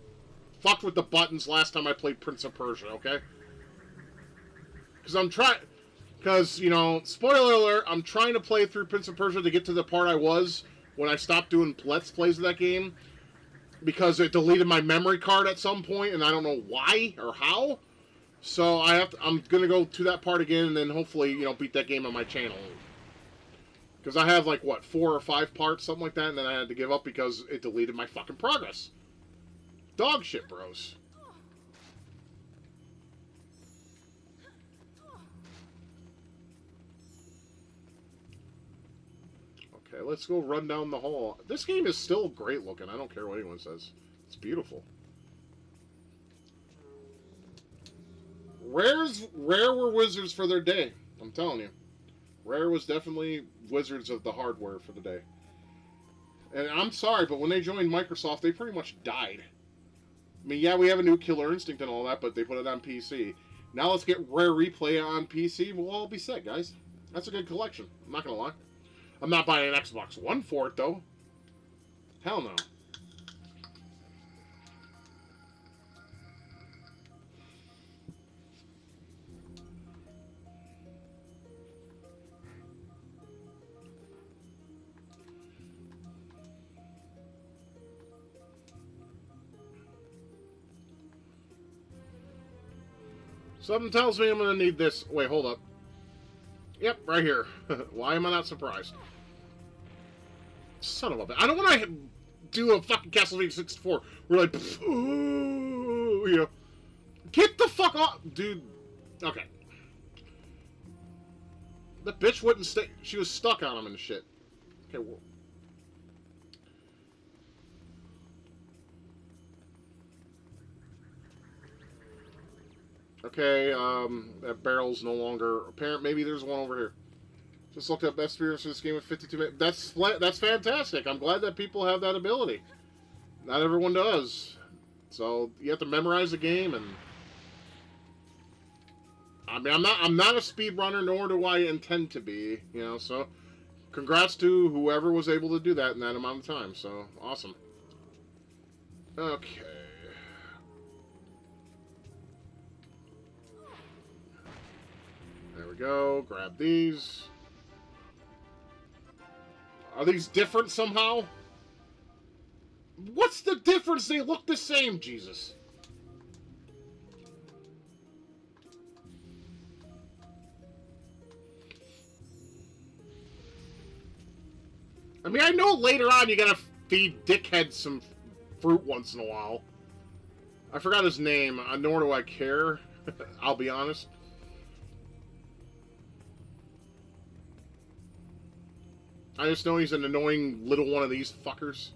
Speaker 1: fucked with the buttons last time I played Prince of Persia, okay? Because I'm trying... Because, you know, spoiler alert, I'm trying to play through Prince of Persia to get to the part I was when I stopped doing Let's Plays of that game. Because it deleted my memory card at some point, and I don't know why or how. So I'm going to go to that part again, and then hopefully, you know, beat that game on my channel. Because I have, like, what, 4 or 5 parts, something like that, and then I had to give up because it deleted my fucking progress. Dog shit, bros. Okay, let's go run down the hall. This game is still great looking. I don't care what anyone says. It's beautiful. Rare were wizards for their day. I'm telling you. Rare was definitely wizards of the hardware for the day. And I'm sorry, but when they joined Microsoft, they pretty much died. I mean, yeah, we have a new Killer Instinct and all that, but they put it on PC. Now let's get Rare Replay on PC. We'll all be set, guys. That's a good collection. I'm not going to lie. I'm not buying an Xbox One for it, though. Hell no. Something tells me I'm going to need this. Wait, hold up. Yep, right here. Why am I not surprised? Son of a bitch. I don't want to do a fucking Castlevania 64. We're like, ooh, you know. Get the fuck off, dude. Okay. The bitch wouldn't stay. She was stuck on him and shit. Okay, well. Okay, that barrel's no longer apparent. Maybe there's one over here. Just looked up best experience for this game with 52 minutes. That's fantastic. I'm glad that people have that ability. Not everyone does. So you have to memorize the game, and I mean, I'm not a speed runner, nor do I intend to be. You know, so congrats to whoever was able to do that in that amount of time. So awesome. Okay. There we go. Grab these. Are these different somehow? What's the difference? They look the same, Jesus. I mean, I know later on you gotta feed Dickhead some fruit once in a while. I forgot his name, nor do I care. I'll be honest. I just know he's an annoying little one of these fuckers.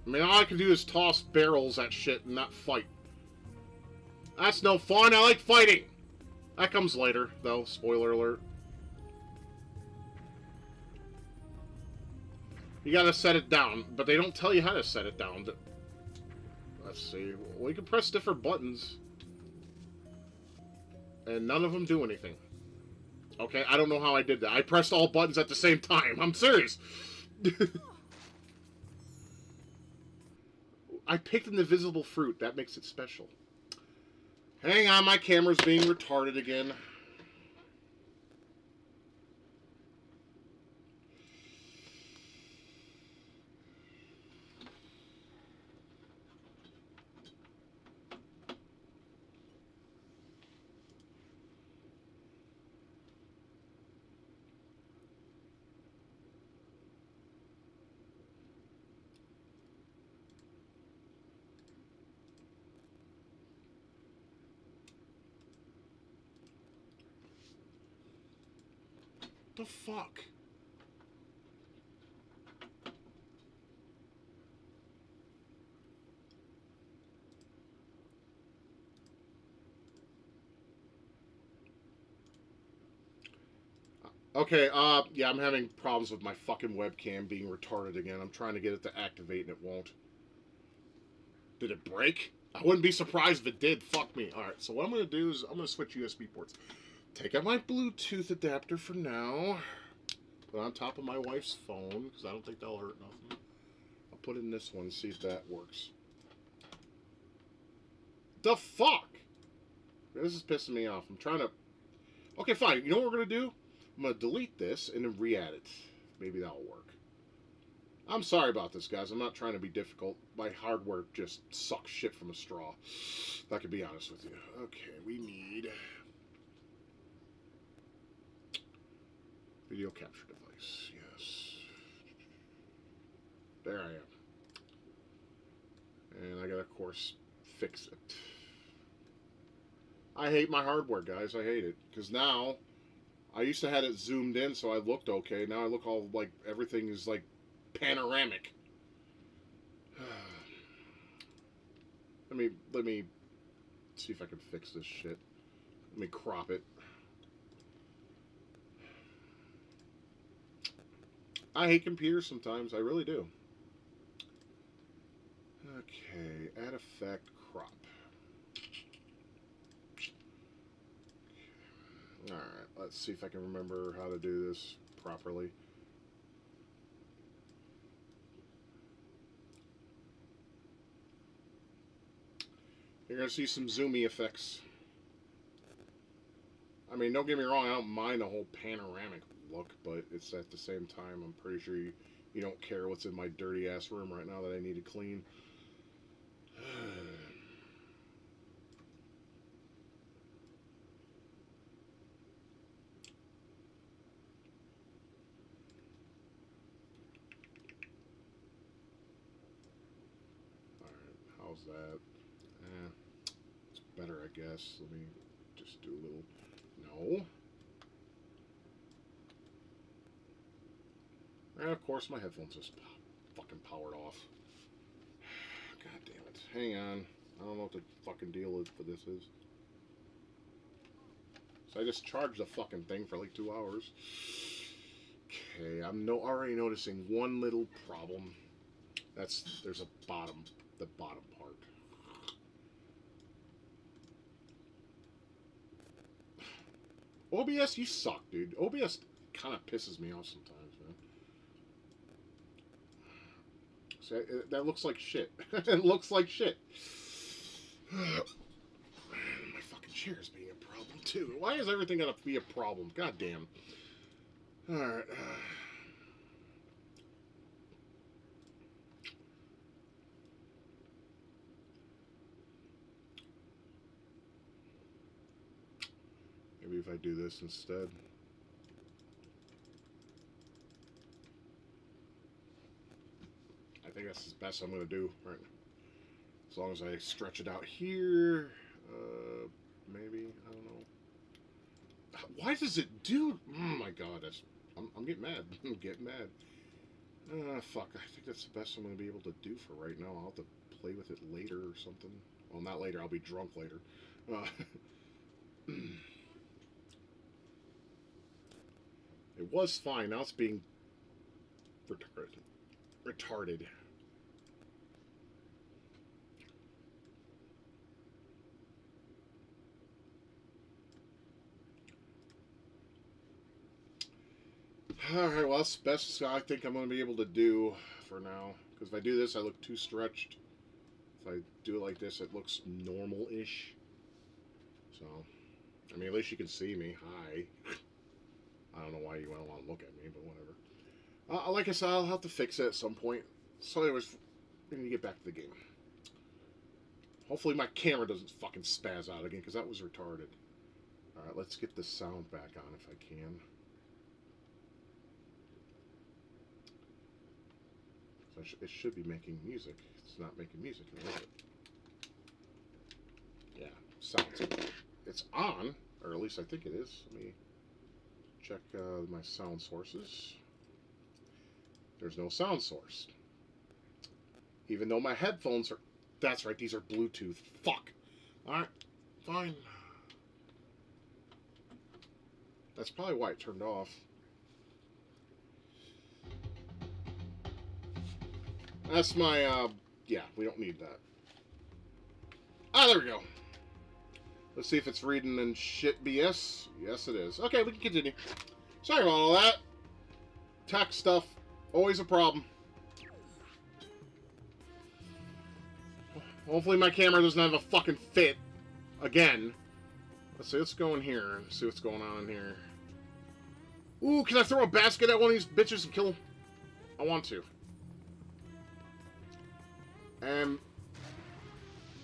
Speaker 1: I mean, all I can do is toss barrels at shit and not fight. That's no fun. I like fighting. That comes later, though. Spoiler alert. You gotta set it down, but they don't tell you how to set it down. Let's see. Well, you can press different buttons. And none of them do anything. Okay, I don't know how I did that. I pressed all buttons at the same time. I'm serious. I picked an invisible fruit. That makes it special. Hang on, my camera's being retarded again. The fuck? Okay, yeah, I'm having problems with my fucking webcam being retarded again. I'm trying to get it to activate and it won't. Did it break? I wouldn't be surprised if it did. Fuck me. Alright, so what I'm going to do is I'm going to switch USB ports. Take out my Bluetooth adapter for now. Put it on top of my wife's phone, because I don't think that'll hurt nothing. I'll put it in this one and see if that works. The fuck? This is pissing me off. I'm trying to... Okay, fine. You know what we're going to do? I'm going to delete this and then re-add it. Maybe that'll work. I'm sorry about this, guys. I'm not trying to be difficult. My hardware just sucks shit from a straw. If I could be honest with you. Okay, we need... video capture device. Yes. There I am. And I gotta, of course, fix it. I hate my hardware, guys. I hate it. Because now... I used to have it zoomed in so I looked okay. Now I look all like everything is like panoramic. Let me see if I can fix this shit. Let me crop it. I hate computers sometimes. I really do. Okay, add effect, crop. Alright, let's see if I can remember how to do this properly. You're going to see some zoomy effects. I mean, don't get me wrong, I don't mind the whole panoramic look, but it's at the same time, I'm pretty sure you don't care what's in my dirty-ass room right now that I need to clean. How's that? It's better, I guess. Let me just do a little... No. And of course, my headphones just fucking powered off. God damn it. Hang on. I don't know what the fucking deal is for this is. So I just charged the fucking thing for like 2 hours. Okay, I'm already noticing one little problem. There's a bottom... the bottom part. OBS, you suck, dude. OBS kind of pisses me off sometimes, man. So that looks like shit. It looks like shit. My fucking chair's being a problem, too. Why is everything gotta be a problem? God damn. Alright. Maybe if I do this instead. I think that's the best I'm going to do right now. As long as I stretch it out here. Maybe. I don't know. Why does it do... Oh my god. I'm getting mad. I'm getting mad. Fuck. I think that's the best I'm going to be able to do for right now. I'll have to play with it later or something. Well, not later. I'll be drunk later. It was fine. Now it's being retarded. Alright, well, that's the best I think I'm going to be able to do for now. Because if I do this, I look too stretched. If I do it like this, it looks normal-ish. So, I mean, at least you can see me. Hi. I don't know why you don't want to look at me, but whatever. Like I said, I'll have to fix it at some point. So anyways, we need to get back to the game. Hopefully my camera doesn't fucking spaz out again, because that was retarded. Alright, let's get the sound back on if I can. So it should be making music. It's not making music, is it? Yeah, sounds. It's on, or at least I think it is. Let me check my sound sources. There's no sound source. Even though my headphones are... That's right, these are Bluetooth. Fuck. Alright, fine. That's probably why it turned off. That's my, yeah, we don't need that. Ah, there we go. Let's see if it's reading in shit BS. Yes, it is. Okay, we can continue. Sorry about all that. Tech stuff. Always a problem. Hopefully my camera doesn't have a fucking fit. Again. Let's see, let's go in here and see what's going on in here. Ooh, can I throw a basket at one of these bitches and kill them? I want to.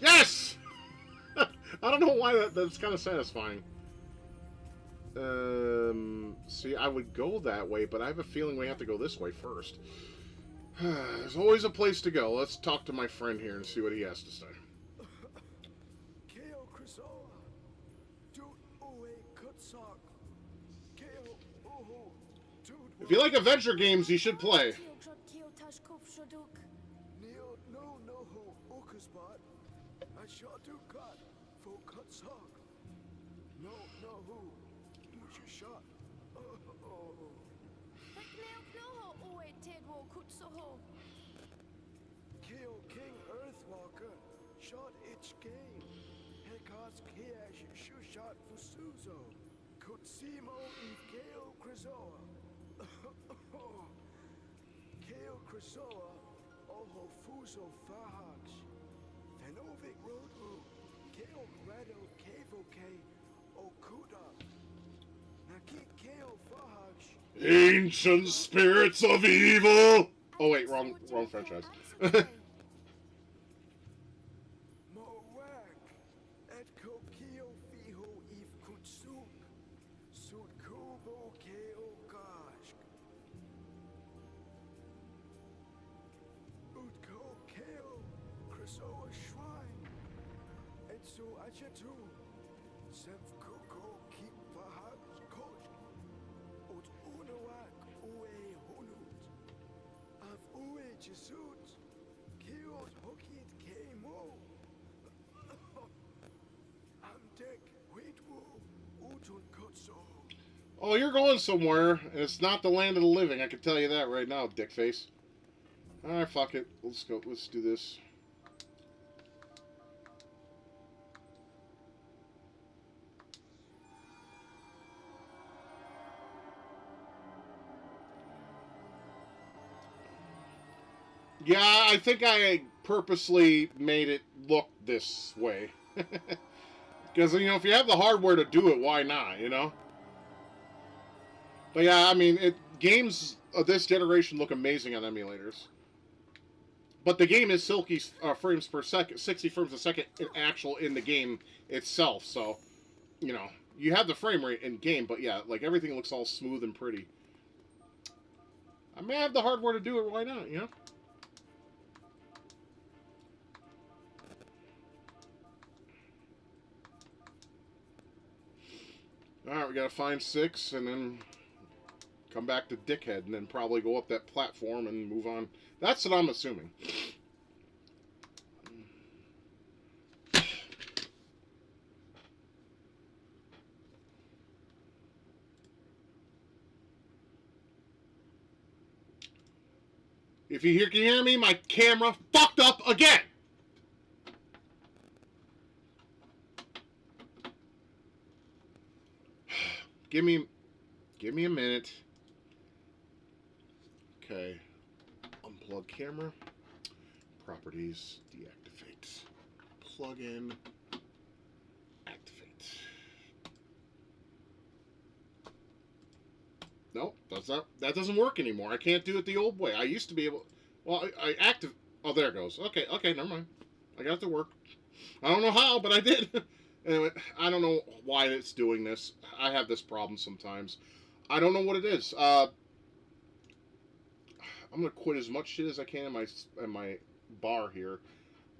Speaker 1: Yes! I don't know why that's kind of satisfying. See, I would go that way, but I have a feeling we have to go this way first. There's always a place to go. Let's talk to my friend here and see what he has to say. If you like adventure games, you should play.
Speaker 2: King Earthwalker, shot each game. Hekars Kiash, shot Fusuzo. Kutsimo Eve Keo Krizoa. Keo Krizoa, Oho Fuso Fahax. Fenovic Rodu, Keo Grado Kevoke, Okuda. Naki Keo Fahax.
Speaker 1: Ancient spirits of evil! Oh wait, wrong franchise. Oh, you're going somewhere, and it's not the land of the living. I can tell you that right now, dickface. Alright, fuck it. Let's go. Let's do this. Yeah, I think I purposely made it look this way. Because, you know, if you have the hardware to do it, why not, you know? But yeah, I mean, games of this generation look amazing on emulators. But the game is silky frames per second, 60 frames a second actual in the game itself. So, you know, you have the frame rate in game, but yeah, like everything looks all smooth and pretty. I may have the hardware to do it. Why not? You know. All right, we gotta find 6, and then come back to Dickhead, and then probably go up that platform and move on. That's what I'm assuming. If you can hear me, my camera fucked up again. Give me a minute. Okay. Unplug camera. Properties. Deactivate. Plug in. Activate. Nope, that doesn't work anymore. I can't do it the old way. I used to be able. Well, I active. Oh, there it goes. Okay, never mind. I got it to work. I don't know how, but I did. Anyway, I don't know why it's doing this. I have this problem sometimes. I don't know what it is. I'm gonna quit as much shit as I can in my bar here.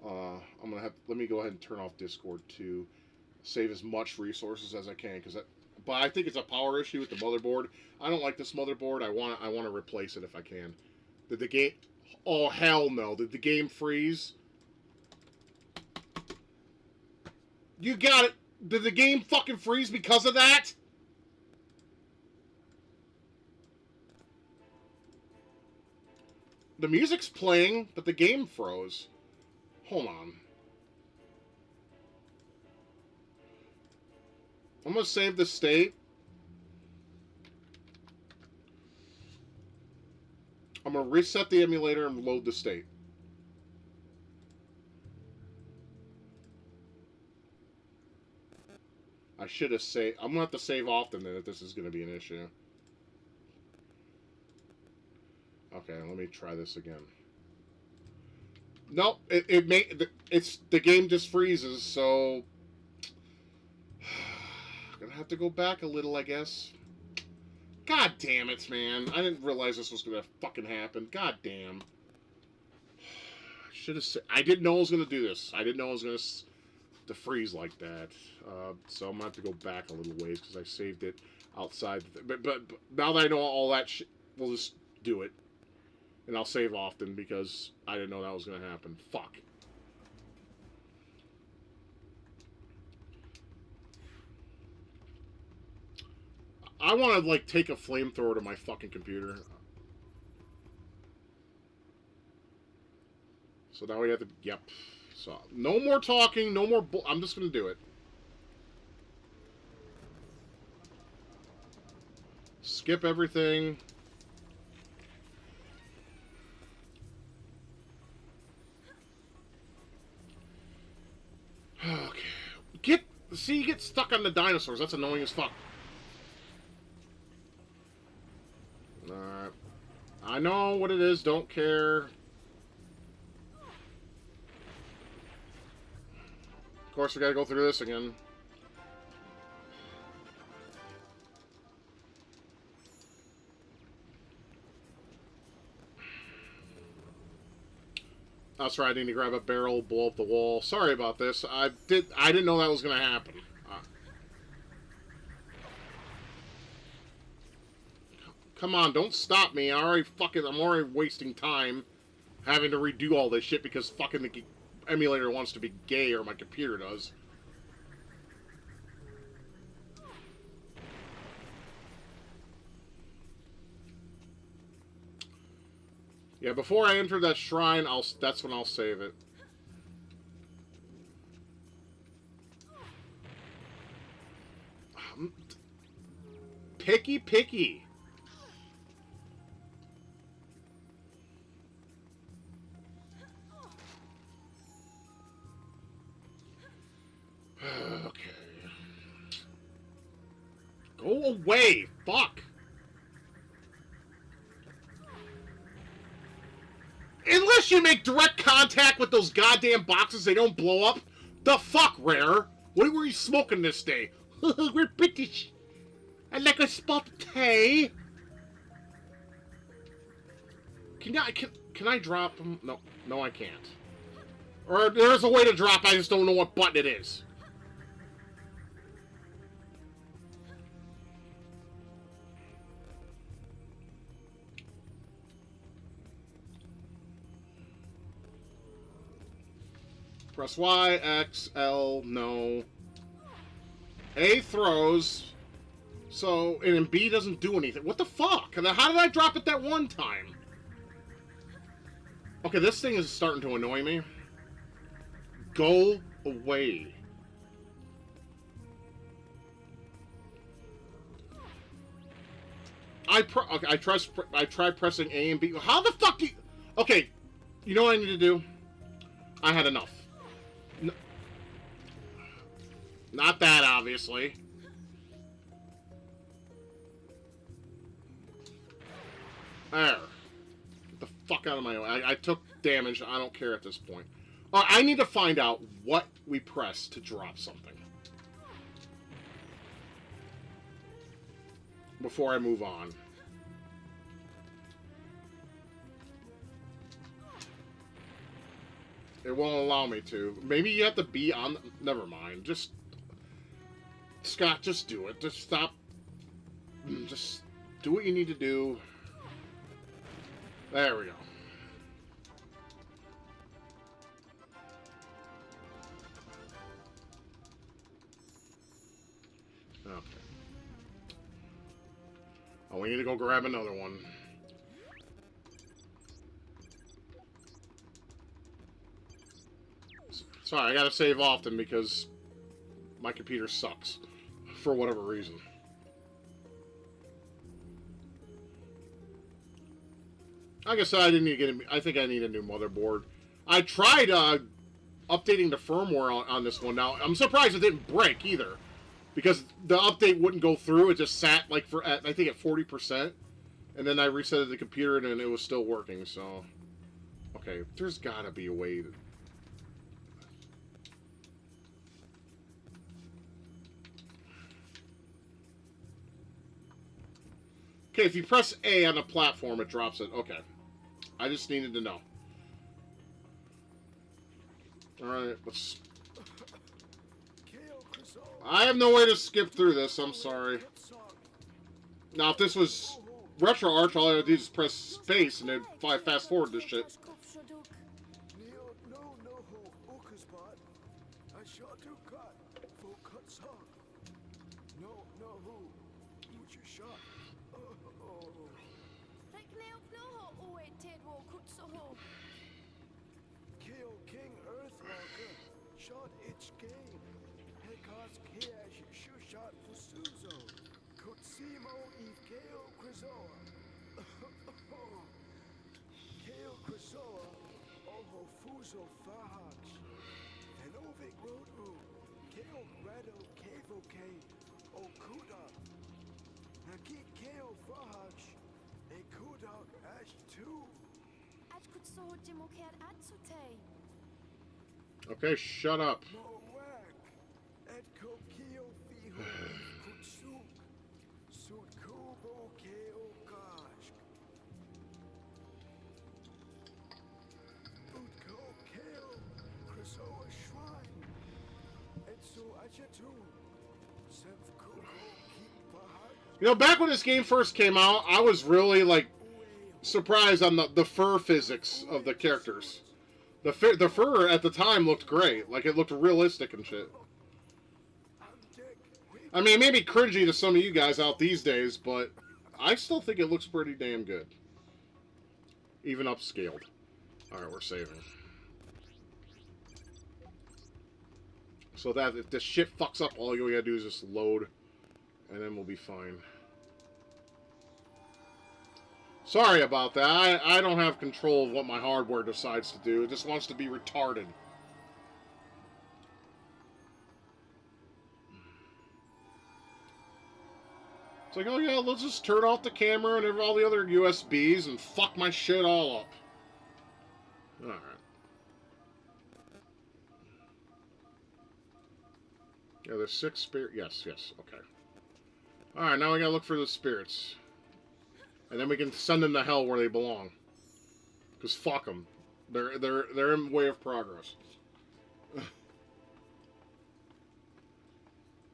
Speaker 1: I'm gonna have. Let me go ahead and turn off Discord to save as much resources as I can, but I think it's a power issue with the motherboard. I don't like this motherboard. I want to replace it if I can. Did the game? Oh hell no! Did the game freeze? You got it. Did the game fucking freeze because of that? The music's playing, but the game froze. Hold on. I'm gonna save the state. I'm gonna reset the emulator and load the state. I should have saved. I'm gonna have to save often then if this is gonna be an issue. Okay, let me try this again. Nope, it's the game just freezes, so gonna have to go back a little, I guess. God damn it, man! I didn't realize this was gonna fucking happen. God damn. Should have. I didn't know I was gonna do this. I didn't know I was gonna to freeze like that. So I'm gonna have to go back a little ways because I saved it outside. But now that I know all that shit, we'll just do it. And I'll save often because I didn't know that was going to happen. Fuck. I want to, like, take a flamethrower to my fucking computer. So now we have to... Yep. So, no more talking, no more... I'm just going to do it. Skip everything. Okay. You get stuck on the dinosaurs. That's annoying as fuck. Alright. I know what it is. Don't care. Of course, we gotta go through this again. That's right, I need to grab a barrel, blow up the wall. Sorry about this. I didn't know that was gonna happen. Come on, don't stop me. I'm already wasting time having to redo all this shit because fucking the emulator wants to be gay or my computer does. Yeah, before I enter that shrine, that's when I'll save it. Picky. Okay. Go away! Fuck! Unless you make direct contact with those goddamn boxes, they don't blow up. The fuck, Rare? What were you smoking this day? We're British. I like a spot of tea. Can I drop them? No, no, I can't. Or there's a way to drop. I just don't know what button it is. Press Y, X, L, no. A throws. So, and then B doesn't do anything. What the fuck? How did I drop it that one time? Okay, this thing is starting to annoy me. Go away. Okay, I tried pressing A and B. How the fuck do you... Okay, you know what I need to do? I had enough. Not that, obviously. There. Get the fuck out of my way. I took damage. I don't care at this point. Alright, I need to find out what we press to drop something. Before I move on. It won't allow me to. Maybe you have to be on... Never mind. Just... Scott, just do it. Just stop. Just do what you need to do. There we go. Okay. Oh, we need to go grab another one. Sorry, I gotta save often because my computer sucks. For whatever reason. Like I said, I didn't need to get. I think I need a new motherboard. I tried updating the firmware on this one. Now I'm surprised it didn't break either, because the update wouldn't go through. It just sat like I think at 40%, and then I reset the computer and it was still working. So, okay, there's gotta be a way to. Okay, if you press A on the platform, it drops it. Okay. I just needed to know. Alright, let's... I have no way to skip through this, I'm sorry. Now, if this was RetroArch, all I would do is press space and it'd fast forward this shit. Okay, shut up. You know, back when this game first came out, I was really, like, surprised on the fur physics of the characters. The fur at the time looked great. Like, it looked realistic and shit. I mean, it may be cringy to some of you guys out these days, but I still think it looks pretty damn good. Even upscaled. Alright, we're saving. So that if this shit fucks up, all you gotta do is just load, and then we'll be fine. Sorry about that. I don't have control of what my hardware decides to do. It just wants to be retarded. It's like, oh yeah, let's just turn off the camera and all the other USBs and fuck my shit all up. Alright. Yeah, there's 6 spirits. Yes, okay. Alright, now we gotta look for the spirits. And then we can send them to hell where they belong. Because fuck them. They're in way of progress.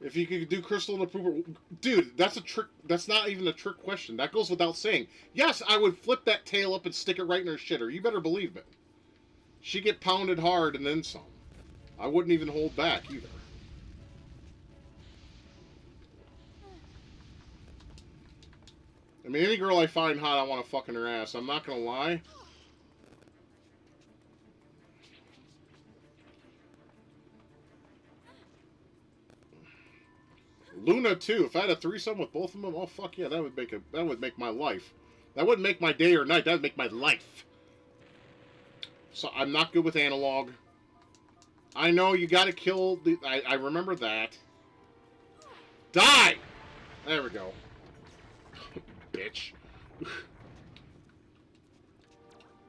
Speaker 1: If you could do crystal and approval... Dude, that's a trick. That's not even a trick question. That goes without saying. Yes, I would flip that tail up and stick it right in her shitter. You better believe it. She'd get pounded hard and then some. I wouldn't even hold back either. I mean, any girl I find hot, I want to fuck in her ass. I'm not gonna lie. Luna too. If I had a threesome with both of them, oh fuck yeah, that would make my life. That wouldn't make my day or night. That would make my life. So I'm not good with analog. I know you got to kill the. I remember that. Die. There we go. Bitch.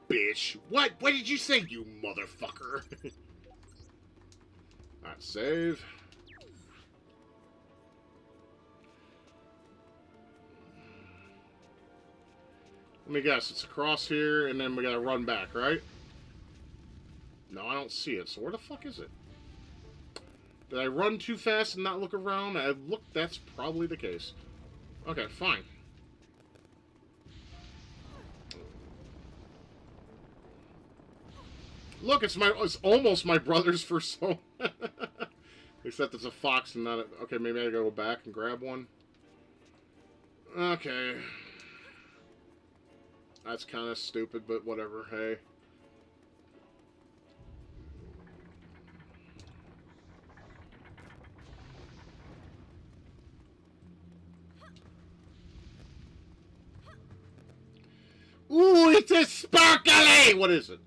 Speaker 1: Bitch. What? What did you say, you motherfucker? Alright, save. Let me guess, it's across here, and then we gotta run back, right? No, I don't see it, so where the fuck is it? Did I run too fast and not look around? That's probably the case. Okay, fine. Look, it's almost my brother's first home. Except it's a fox and not a... Okay, maybe I gotta go back and grab one. Okay. That's kind of stupid, but whatever, hey. Ooh, it's a sparkly! What is it?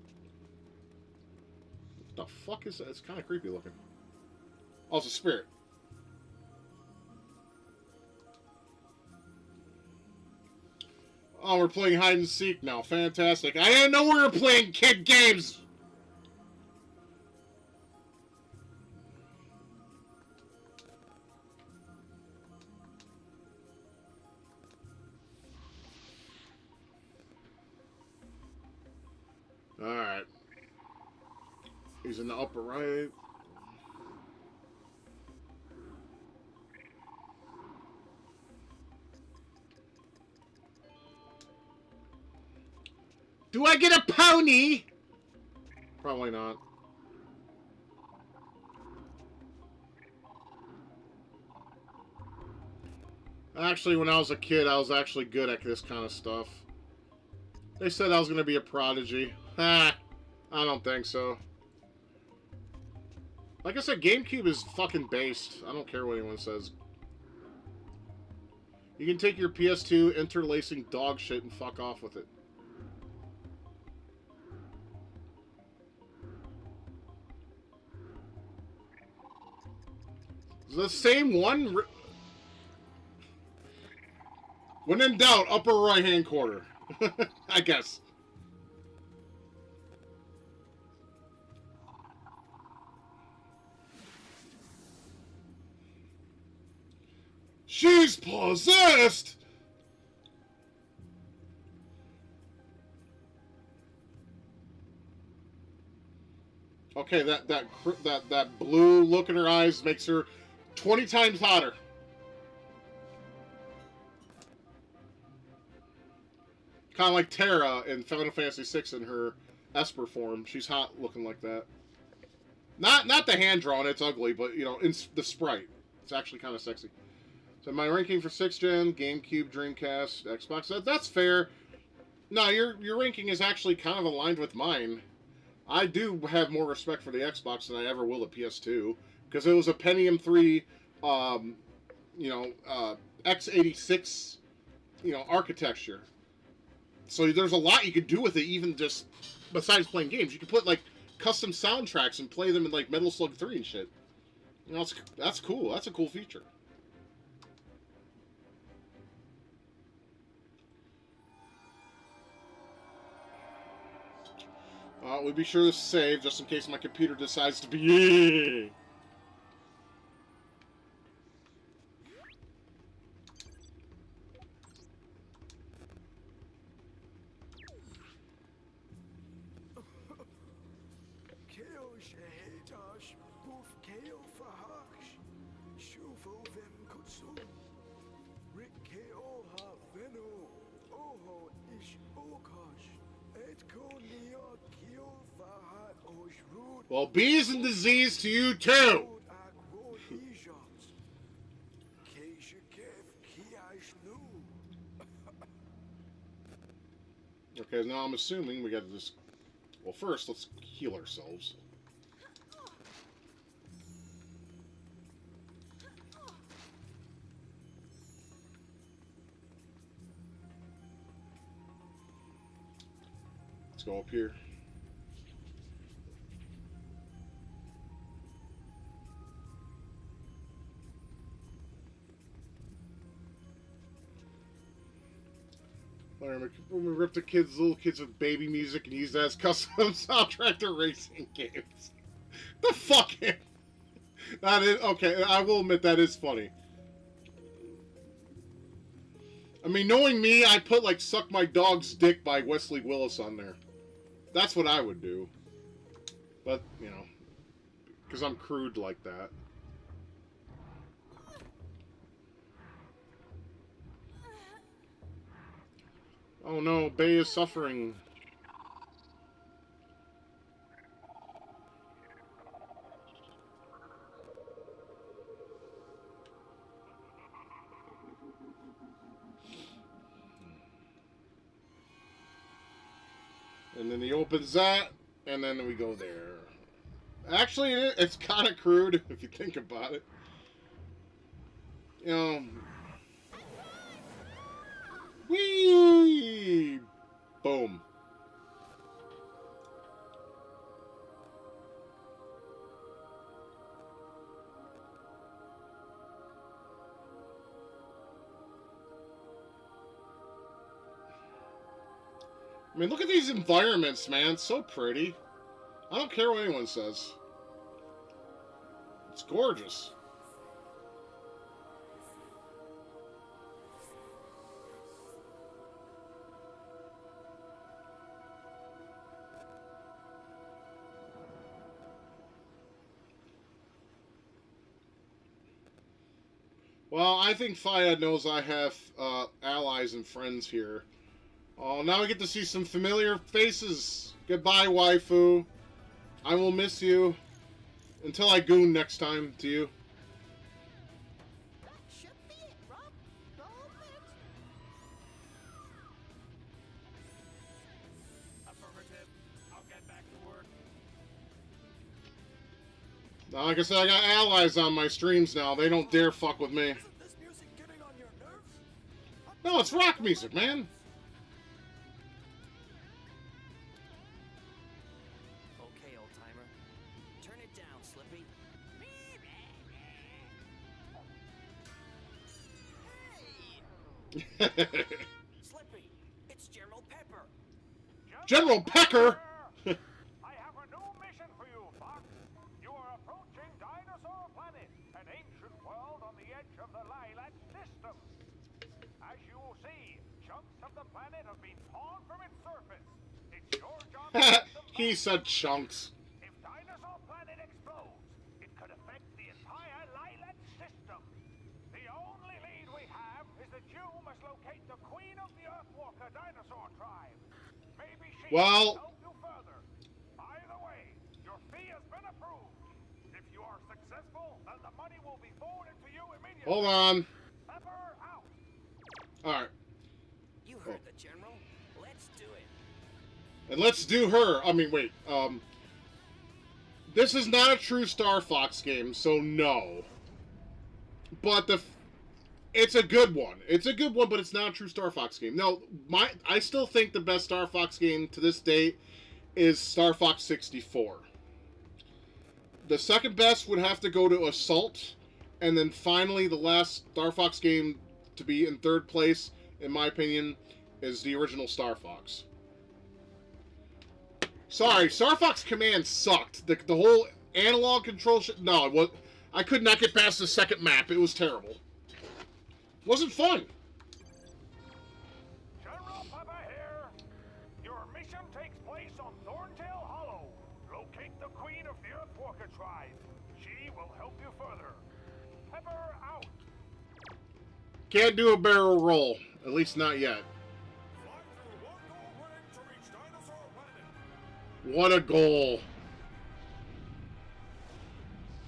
Speaker 1: What the fuck is that? It's kind of creepy looking. Oh, it's a spirit. Oh, we're playing hide and seek now. Fantastic. I didn't know we were playing kid games! Alright. He's in the upper right. Do I get a pony? Probably not. Actually, when I was a kid, I was actually good at this kind of stuff. They said I was going to be a prodigy. Ha! I don't think so. Like I said, GameCube is fucking based. I don't care what anyone says. You can take your PS2 interlacing dog shit and fuck off with it. The same one? When in doubt, upper right-hand corner. I guess. She's possessed! Okay, that blue look in her eyes makes her 20 times hotter. Kind of like Terra in Final Fantasy VI in her Esper form. She's hot looking like that. Not the hand drawn, it's ugly, but you know, in the sprite. It's actually kind of sexy. So my ranking for 6th gen, GameCube, Dreamcast, Xbox, that's fair. No, your ranking is actually kind of aligned with mine. I do have more respect for the Xbox than I ever will the PS2. Because it was a Pentium 3, x86, architecture. So there's a lot you could do with it, even just besides playing games. You could put like custom soundtracks and play them in like Metal Slug 3 and shit. You know, that's cool. That's a cool feature. We'll be sure to save just in case my computer decides to be.
Speaker 2: Keo Shahetash, Boof Keo Fahaksh, Shuvo Vem Kutsu, Rick Keo Ha Veno, Oho Ish Okash, Etko Nia Keo Fahat Osh Root.
Speaker 1: Well, bees and disease to you too. Okay, now I'm assuming we got to just... Well, first, let's heal ourselves. Let's go up here. When we rip the little kids with baby music and use that as custom soundtrack to racing games. The fuck? That is okay. I will admit that is funny. I mean, knowing me, I put like "Suck My Dog's Dick" by Wesley Willis on there. That's what I would do. But you know, because I'm crude like that. Oh no, Bay is suffering. And then he opens that, and then we go there. Actually, it's kind of crude if you think about it. You know... Whee! Boom. I mean, look at these environments, man. It's so pretty. I don't care what anyone says. It's gorgeous. Well, I think Fayad knows I have allies and friends here. Oh, now we get to see some familiar faces. Goodbye, waifu. I will miss you. Until I goon next time to you.
Speaker 3: That should be it, Rob. Roll it.
Speaker 4: Affirmative. I'll get back to work.
Speaker 1: Now, like I said, I got allies on my streams now. They don't dare fuck with me.
Speaker 2: Isn't this music getting on your nerves?
Speaker 1: No, it's rock music, man.
Speaker 4: Okay, old timer. Turn it down, Slippy. Slippy, it's General Pepper.
Speaker 1: General Pecker?
Speaker 5: I have a new mission for you, Fox. You are approaching Dinosaur Planet, an ancient world on the edge of the Lilac system. As you will see, chunks of the planet have been torn from its surface. It's your job to get them
Speaker 1: He
Speaker 5: back.
Speaker 1: said chunks.
Speaker 5: If Dinosaur Planet explodes, it could affect the entire Lilac system. The only lead we have is that you must locate the Queen of the Earthwalker dinosaur tribe. Maybe she
Speaker 1: Well-
Speaker 5: can help you further. By the way, your fee has been approved. If you are successful, then the money will be forwarded to you immediately.
Speaker 1: Hold on.
Speaker 5: Pepper out.
Speaker 1: Alright.
Speaker 4: You heard the General. Let's do it.
Speaker 1: And let's do her. I mean, wait. This is not a true Star Fox game, so no. But it's a good one. It's a good one, but it's not a true Star Fox game. No, I still think the best Star Fox game to this date is Star Fox 64. The second best would have to go to Assault, and then finally the last Star Fox game to be in third place, in my opinion, is the original Star Fox. Sorry, Star Fox Command sucked. The whole analog control shit. No, it was. I could not get past the second map. It was terrible. It wasn't fun.
Speaker 5: General Papa here. Your mission takes place on Thorntail Hollow. Locate the Queen of the Earthwalker tribe. She will help you further. Pepper out.
Speaker 1: Can't do a barrel roll. At least not yet.
Speaker 2: Fly through one gold ring to reach Dinosaur Planet.
Speaker 1: What a goal.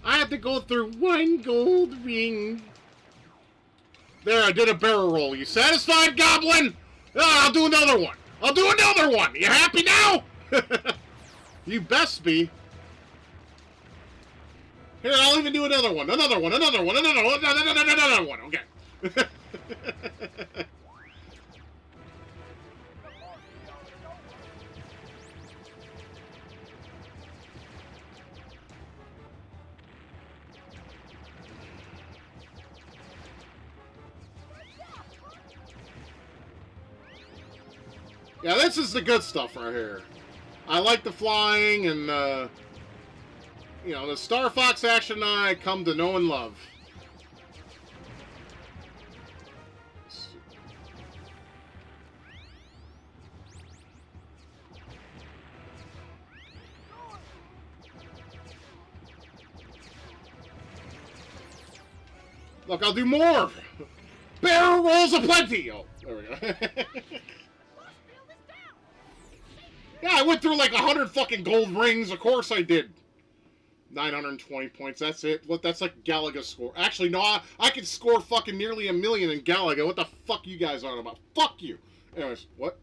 Speaker 1: I have to go through one gold ring. There, I did a barrel roll. You satisfied, Goblin? Oh, I'll do another one. I'll do another one. You happy now? You best be. Here, I'll even do another one. Another one. Another one. Another one. Another one. Okay. Yeah, this is the good stuff right here. I like the flying and, you know, the Star Fox action I come to know and love. Look, I'll do more! Barrel rolls aplenty! Oh, there we go. Yeah, I went through like 100 fucking gold rings. Of course I did. 920 points. That's it. What? That's like Galaga's score. Actually, no. I could score fucking nearly 1 million in Galaga. What the fuck you guys on about? Fuck you. Anyways, what?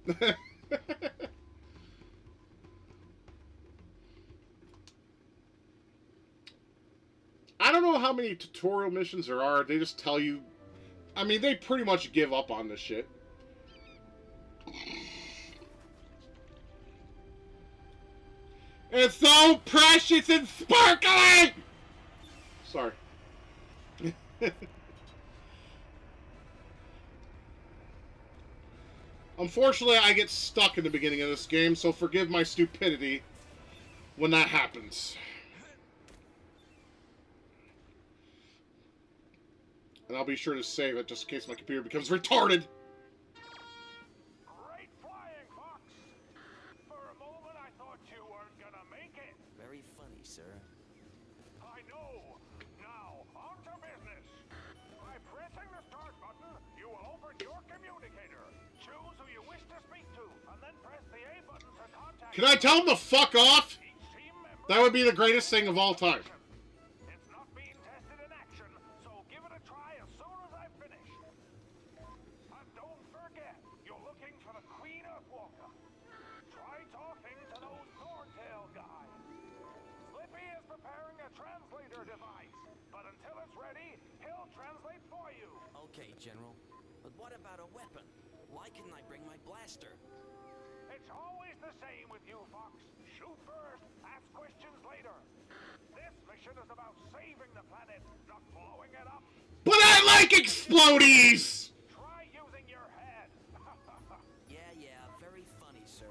Speaker 1: I don't know how many tutorial missions there are. They just tell you. I mean, they pretty much give up on this shit. It's so precious and sparkling! Sorry. Unfortunately, I get stuck in the beginning of this game, so forgive my stupidity when that happens. And I'll be sure to save it just in case my computer becomes retarded.
Speaker 5: Great flying, Fox. For a moment, I thought you weren't gonna make it.
Speaker 4: Very funny, sir.
Speaker 5: I know. Now, on to business. By pressing the start button, you will open your communicator. Choose who you wish to speak to, and then press the A button to contact.
Speaker 1: Can I tell him to fuck off?
Speaker 5: Each team member.
Speaker 1: That would be the greatest thing of all time.
Speaker 5: It's not being tested in action, so give it a try as soon as I finish. And don't forget, you're looking for the Queen Earthwalker. Try talking to those Thorntail guys. Slippy is preparing a translator device, but until it's ready, he'll translate for you.
Speaker 4: Okay, General. But what about a weapon? Why couldn't I bring my blaster?
Speaker 5: It's always the same with you, Fox. Shoot first, ask questions later. This mission is about saving the planet, not blowing it up.
Speaker 1: But I like explodies!
Speaker 5: Try using your head.
Speaker 4: Yeah, very funny, sir.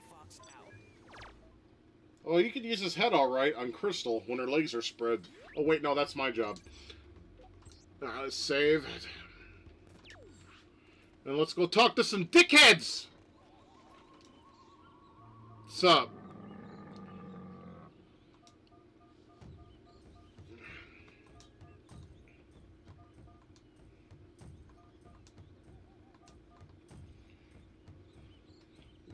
Speaker 4: Fox out.
Speaker 1: Well, you could use his head alright on Krystal when her legs are spread. Oh, wait, no, that's my job. Let's save it. And let's go talk to some dickheads! What's up?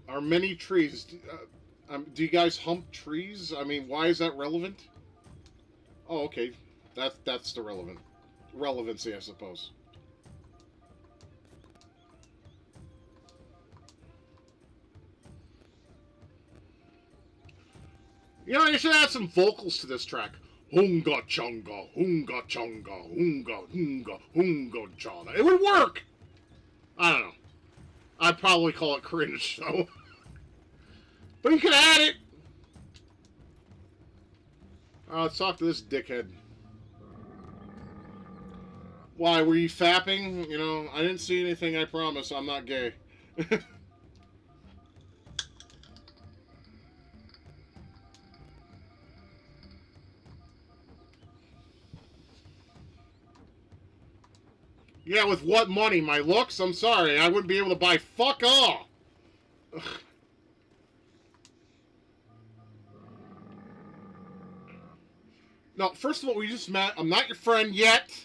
Speaker 1: Are many trees... do you guys hump trees? I mean, why is that relevant? Oh, okay. That's the relevancy, I suppose. You know, you should add some vocals to this track. Hunga chunga, hunga chunga, hunga, hunga, hunga chunga. It would work! I don't know. I'd probably call it cringe, though. But you can add it! Let's talk to this dickhead. Why, were you fapping? You know, I didn't see anything, I promise. I'm not gay. Yeah, with what money? My looks? I'm sorry. I wouldn't be able to buy fuck all. Ugh. No, first of all, we just met. I'm not your friend yet.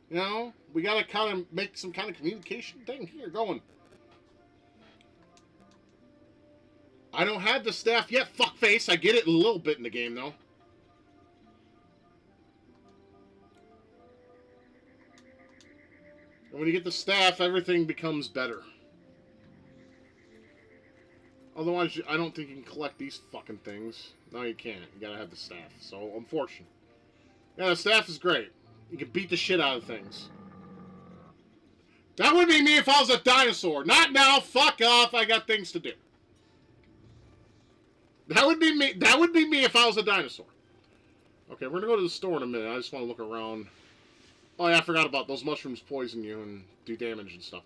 Speaker 1: You know? We gotta kind of make some kind of communication thing here going. I don't have the staff yet, fuckface. I get it a little bit in the game, though. And when you get the staff, everything becomes better. Otherwise, I don't think you can collect these fucking things. No, you can't. You gotta have the staff. So, unfortunate. Yeah, the staff is great. You can beat the shit out of things. That would be me if I was a dinosaur. Not now. Fuck off. I got things to do. That would be me. That would be me if I was a dinosaur. Okay, we're gonna go to the store in a minute. I just want to look around. Oh yeah, I forgot about those mushrooms poison you and do damage and stuff.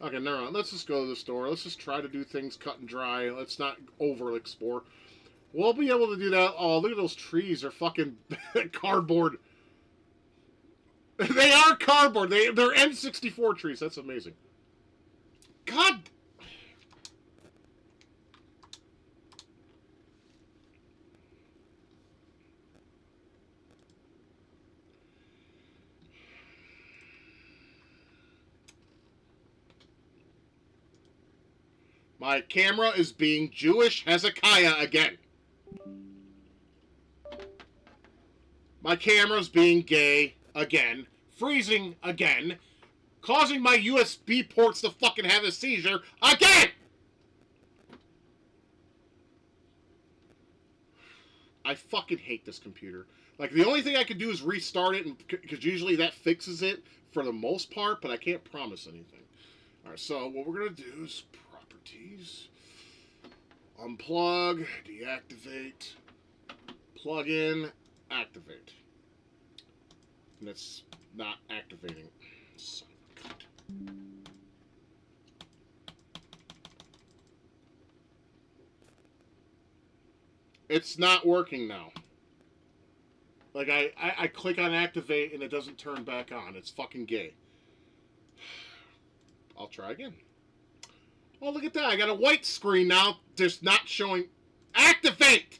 Speaker 1: Okay, never mind. Let's just go to the store. Let's just try to do things cut and dry. Let's not over-explore. We'll be able to do that. Oh, look at those trees. They're fucking cardboard. They are cardboard. They're N64 trees. That's amazing. God. My camera is being Jewish Hezekiah again. My camera's being gay again. Freezing again. Causing my USB ports to fucking have a seizure again! I fucking hate this computer. Like, the only thing I can do is restart it, because usually that fixes it for the most part, but I can't promise anything. Alright, so what we're going to do is properties, unplug, deactivate, plug in, activate. And it's not activating. Son of a cunt. It's not working now. Like, I click on activate and it doesn't turn back on. It's fucking gay. I'll try again. Oh, look at that. I got a white screen now. Just not showing. Activate!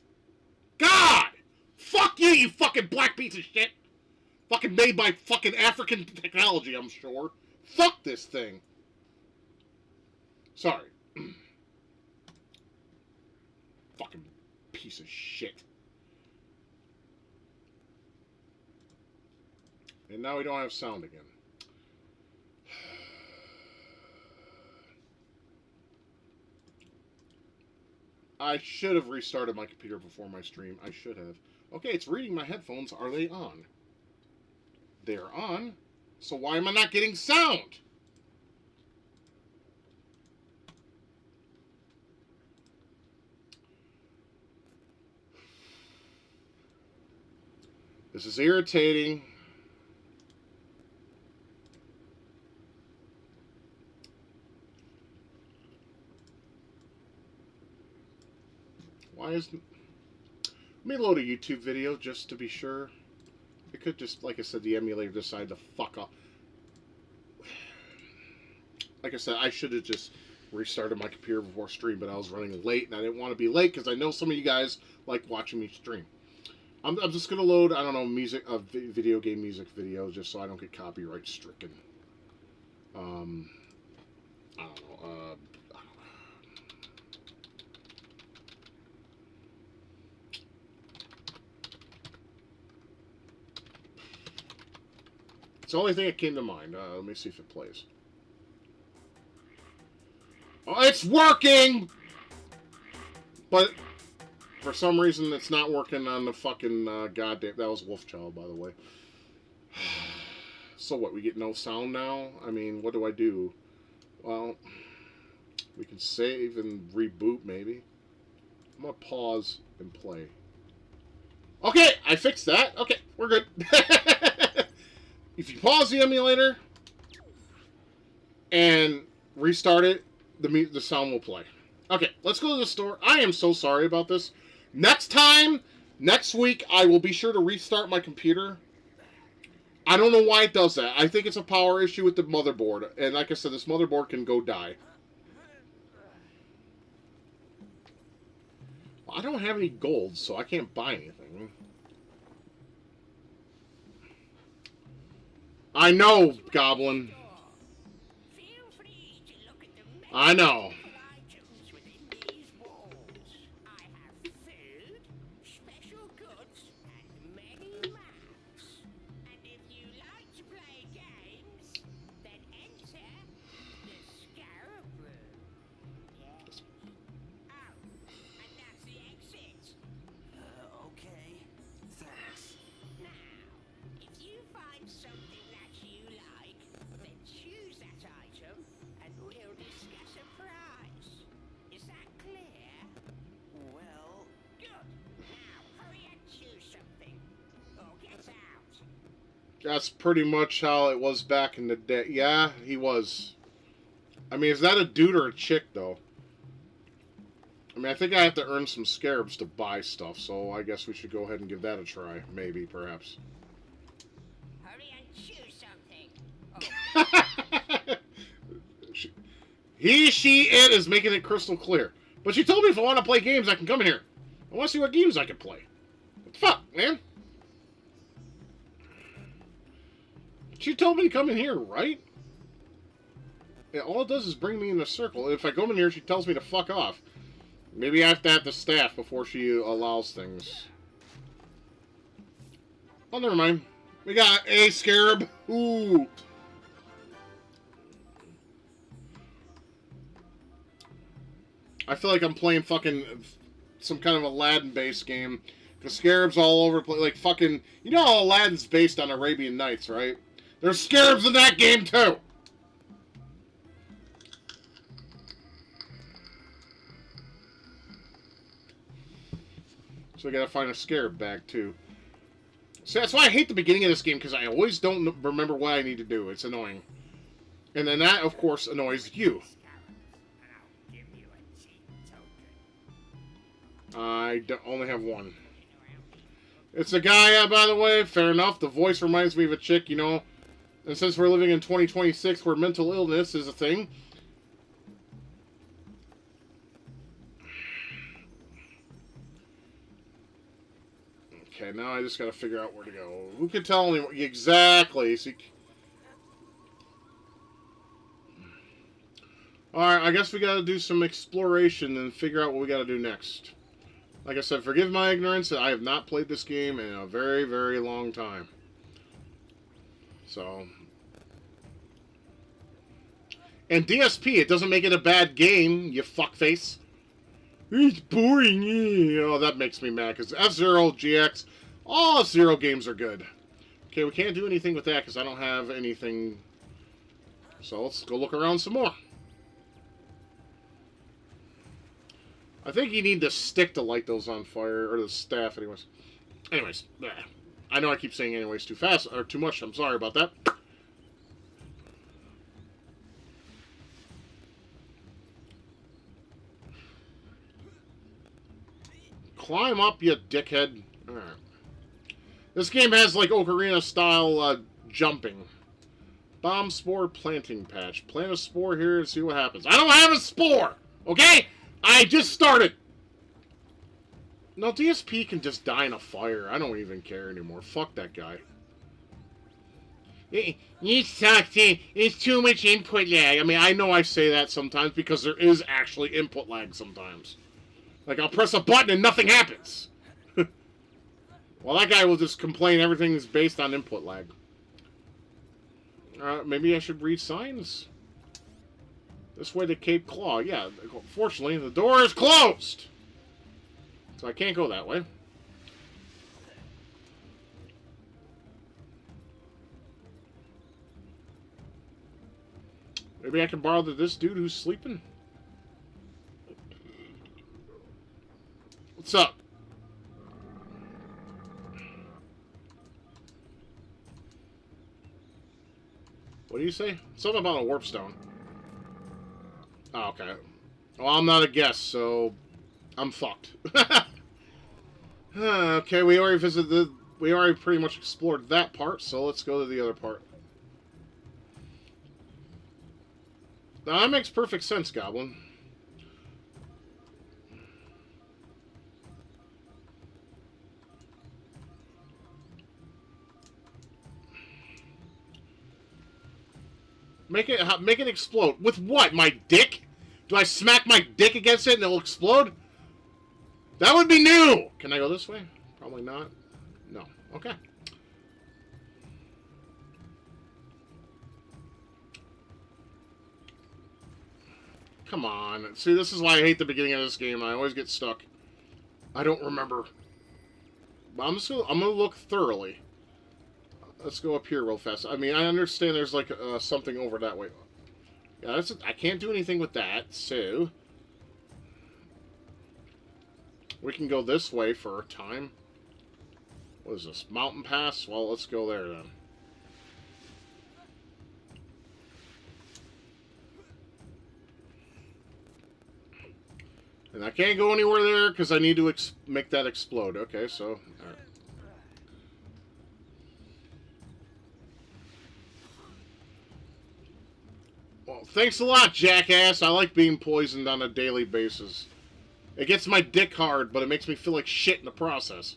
Speaker 1: God! Fuck you, you fucking black piece of shit! Fucking made by fucking African technology, I'm sure. Fuck this thing. Sorry. Fucking piece of shit. And now we don't have sound again. I should have restarted my computer before my stream. I should have. Okay, it's reading my headphones. Are they on? They're on. So why am I not getting sound? This is irritating. Why isn't... Let me load a YouTube video just to be sure. It could just, like I said, the emulator decided to fuck up. Like I said, I should have just restarted my computer before stream, but I was running late, and I didn't want to be late, because I know some of you guys like watching me stream. I'm just going to load, I don't know, video game music video, just so I don't get copyright stricken. I don't know, it's the only thing that came to mind. Let me see if it plays. Oh, it's working! But for some reason, it's not working on the fucking goddamn... That was Wolfchild, by the way. So what, we get no sound now? I mean, what do I do? Well, we can save and reboot, maybe. I'm gonna pause and play. Okay, I fixed that. Okay, we're good. If you pause the emulator and restart it, the sound will play. Okay, let's go to the store. I am so sorry about this. Next week, I will be sure to restart my computer. I don't know why it does that. I think it's a power issue with the motherboard. And like I said, this motherboard can go die. I don't have any gold, so I can't buy anything. I know, Goblin.
Speaker 3: Feel free to look at the many
Speaker 1: I know.
Speaker 3: items within these walls. I have food, special goods, and many maps. And if you like to play games, then enter the Scarab Room. Yes. Oh, and that's the exit.
Speaker 4: Okay. Thanks.
Speaker 3: Now, if you find something that you like, then choose that item and we'll discuss a price. Is that clear?
Speaker 4: Well,
Speaker 3: Good. Now, hurry and choose something. Or get out.
Speaker 1: That's pretty much how it was back in the day. Yeah, he was. I mean, is that a dude or a chick, though? I mean, I think I have to earn some scarabs to buy stuff, so I guess we should go ahead and give that a try. Maybe, perhaps.
Speaker 3: Hurry and choose something.
Speaker 1: He, she, it is making it crystal clear. But she told me if I want to play games, I can come in here. I want to see what games I can play. What the fuck, man? She told me to come in here, right? Yeah, all it does is bring me in a circle. If I come in here, she tells me to fuck off. Maybe I have to have the staff before she allows things. Oh, never mind. We got a scarab. Ooh. I feel like I'm playing fucking some kind of Aladdin-based game. The scarabs all over the place. Like fucking... You know how Aladdin's based on Arabian Nights, right? There's scarabs in that game, too! So I gotta find a scarab bag, too. See, that's why I hate the beginning of this game, because I always don't remember what I need to do. It's annoying. And then that, of course, annoys you.
Speaker 2: And I'll give you a cheap token.
Speaker 1: I only have one. It's a guy, by the way. Fair enough. The voice reminds me of a chick, you know. And since we're living in 2026 where mental illness is a thing... Okay, now I just gotta figure out where to go. Who can tell me exactly? See... Alright, I guess we gotta do some exploration and figure out what we gotta do next. Like I said, forgive my ignorance. I have not played this game in a very, very long time. So... And DSP, it doesn't make it a bad game, you fuckface. It's boring. Oh, that makes me mad, because F-Zero, GX, all F-Zero games are good. Okay, we can't do anything with that, because I don't have anything. So let's go look around some more. I think you need the stick to light those on fire, or the staff, anyways. Anyways, I know I keep saying anyways too fast, or too much, I'm sorry about that. Climb up, you dickhead. Alright. This game has, like, Ocarina-style, jumping. Bomb spore planting patch. Plant a spore here and see what happens. I don't have a spore! Okay? I just started! No, DSP can just die in a fire. I don't even care anymore. Fuck that guy. You suck, it's too much input lag. I mean, I know I say that sometimes because there is actually input lag sometimes. Like, I'll press a button and nothing happens. Well, that guy will just complain everything is based on input lag. Maybe I should read signs? This way to Cape Claw. Yeah, fortunately, the door is closed! So I can't go that way. Maybe I can borrow this dude who's sleeping? What's up? What do you say? Something about a warp stone. Oh, okay. Well, I'm not a guest, so I'm fucked. Okay, we already visited we already pretty much explored that part, so let's go to the other part. Now, that makes perfect sense, Goblin. Make it explode. With what? My dick? Do I smack my dick against it and it'll explode? That would be new! Can I go this way? Probably not. No. Okay. Come on. See, this is why I hate the beginning of this game. I always get stuck. I don't remember. But I'm gonna look thoroughly. Let's go up here real fast. I mean, I understand there's like something over that way. Yeah, I can't do anything with that, so we can go this way for a time. What is this? Mountain Pass? Well, let's go there then. And I can't go anywhere there because I need to make that explode. Okay, so... All right. Well, thanks a lot, jackass. I like being poisoned on a daily basis. It gets my dick hard, but it makes me feel like shit in the process.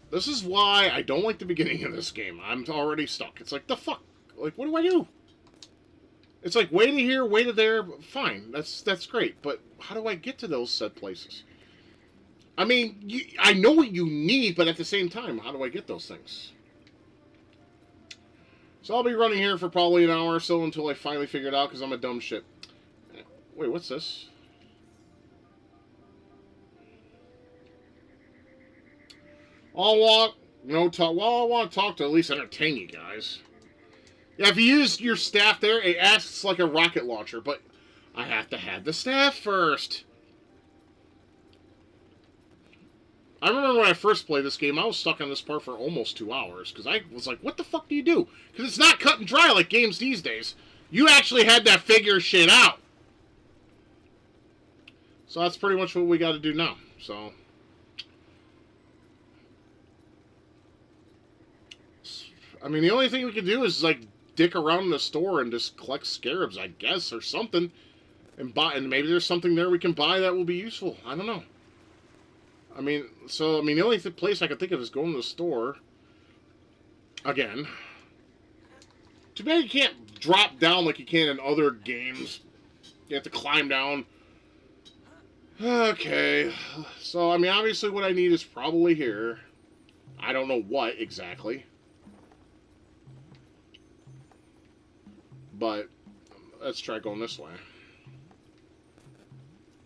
Speaker 1: This is why I don't like the beginning of this game. I'm already stuck. It's like, the fuck? Like, what do I do? It's like, way to here, way to there. Fine, that's great. But how do I get to those said places? I mean, I know what you need, but at the same time, how do I get those things? So I'll be running here for probably an hour or so until I finally figure it out, because I'm a dumb shit. Wait, what's this? I'll walk, no talk. Well, I want to talk to at least entertain you guys. Yeah, if you use your staff there, it acts like a rocket launcher, but I have to have the staff first. I remember when I first played this game, I was stuck on this part for almost 2 hours, because I was like, what the fuck do you do? Because it's not cut and dry like games these days. You actually had to figure shit out. So that's pretty much what we got to do now. So, I mean, the only thing we can do is, like, dick around in the store and just collect scarabs, I guess, or something. And maybe there's something there we can buy that will be useful. I don't know. I mean, the only place I can think of is going to the store. Again. Too bad you can't drop down like you can in other games. You have to climb down. Okay. So, I mean, obviously what I need is probably here. I don't know what exactly. But, let's try going this way.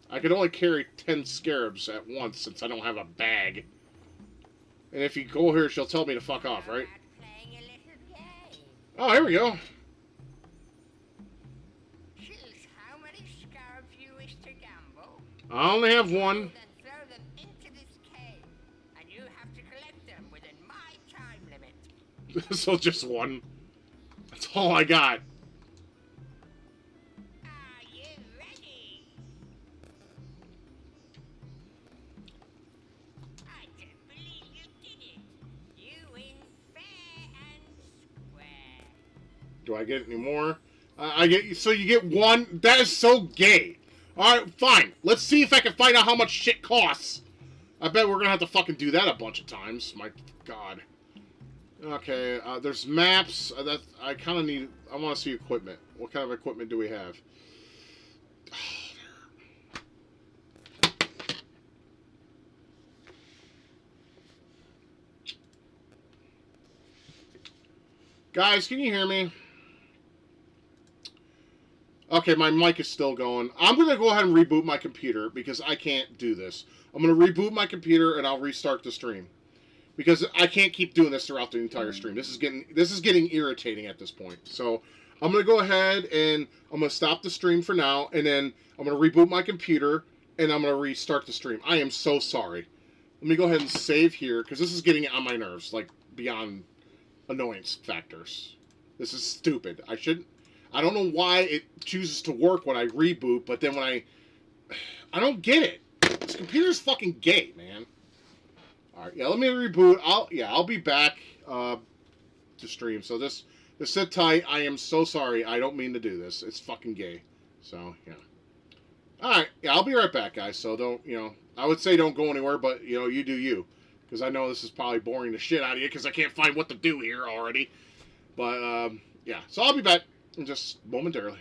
Speaker 1: I could only carry 10 scarabs at once since I don't have a bag. And if you go here, she'll tell me to fuck off, right? Oh, here we go.
Speaker 3: Choose how many scarabs you wish to gamble.
Speaker 1: I only have one.
Speaker 3: Then throw them into this cave, and you have to collect them within my time limit.
Speaker 1: So just one. That's all I got.
Speaker 3: Are you ready? I don't believe you did it. You win fair and square.
Speaker 1: Do I get any more? So you get one? That is so gay. Alright, fine. Let's see if I can find out how much shit costs. I bet we're gonna have to fucking do that a bunch of times. My god. Okay, there's maps. I kind of need... I want to see equipment. What kind of equipment do we have? Guys, can you hear me? Okay, my mic is still going. I'm going to go ahead and reboot my computer because I can't do this. I'm going to reboot my computer and I'll restart the stream. Because I can't keep doing this throughout the entire stream. This is getting irritating at this point. So I'm going to go ahead and I'm going to stop the stream for now. And then I'm going to reboot my computer and I'm going to restart the stream. I am so sorry. Let me go ahead and save here because this is getting on my nerves. Like, beyond annoyance factors. This is stupid. I don't know why it chooses to work when I reboot, but then when I don't get it. computer's fucking gay, man. All right, yeah, let me reboot. I'll be back to stream. So this sit tight. I am so sorry. I don't mean to do this. It's fucking gay. So yeah. All right, yeah, I'll be right back, guys. So don't, I would say don't go anywhere, but you do you, because I know this is probably boring the shit out of you because I can't find what to do here already. But yeah, so I'll be back in just momentarily.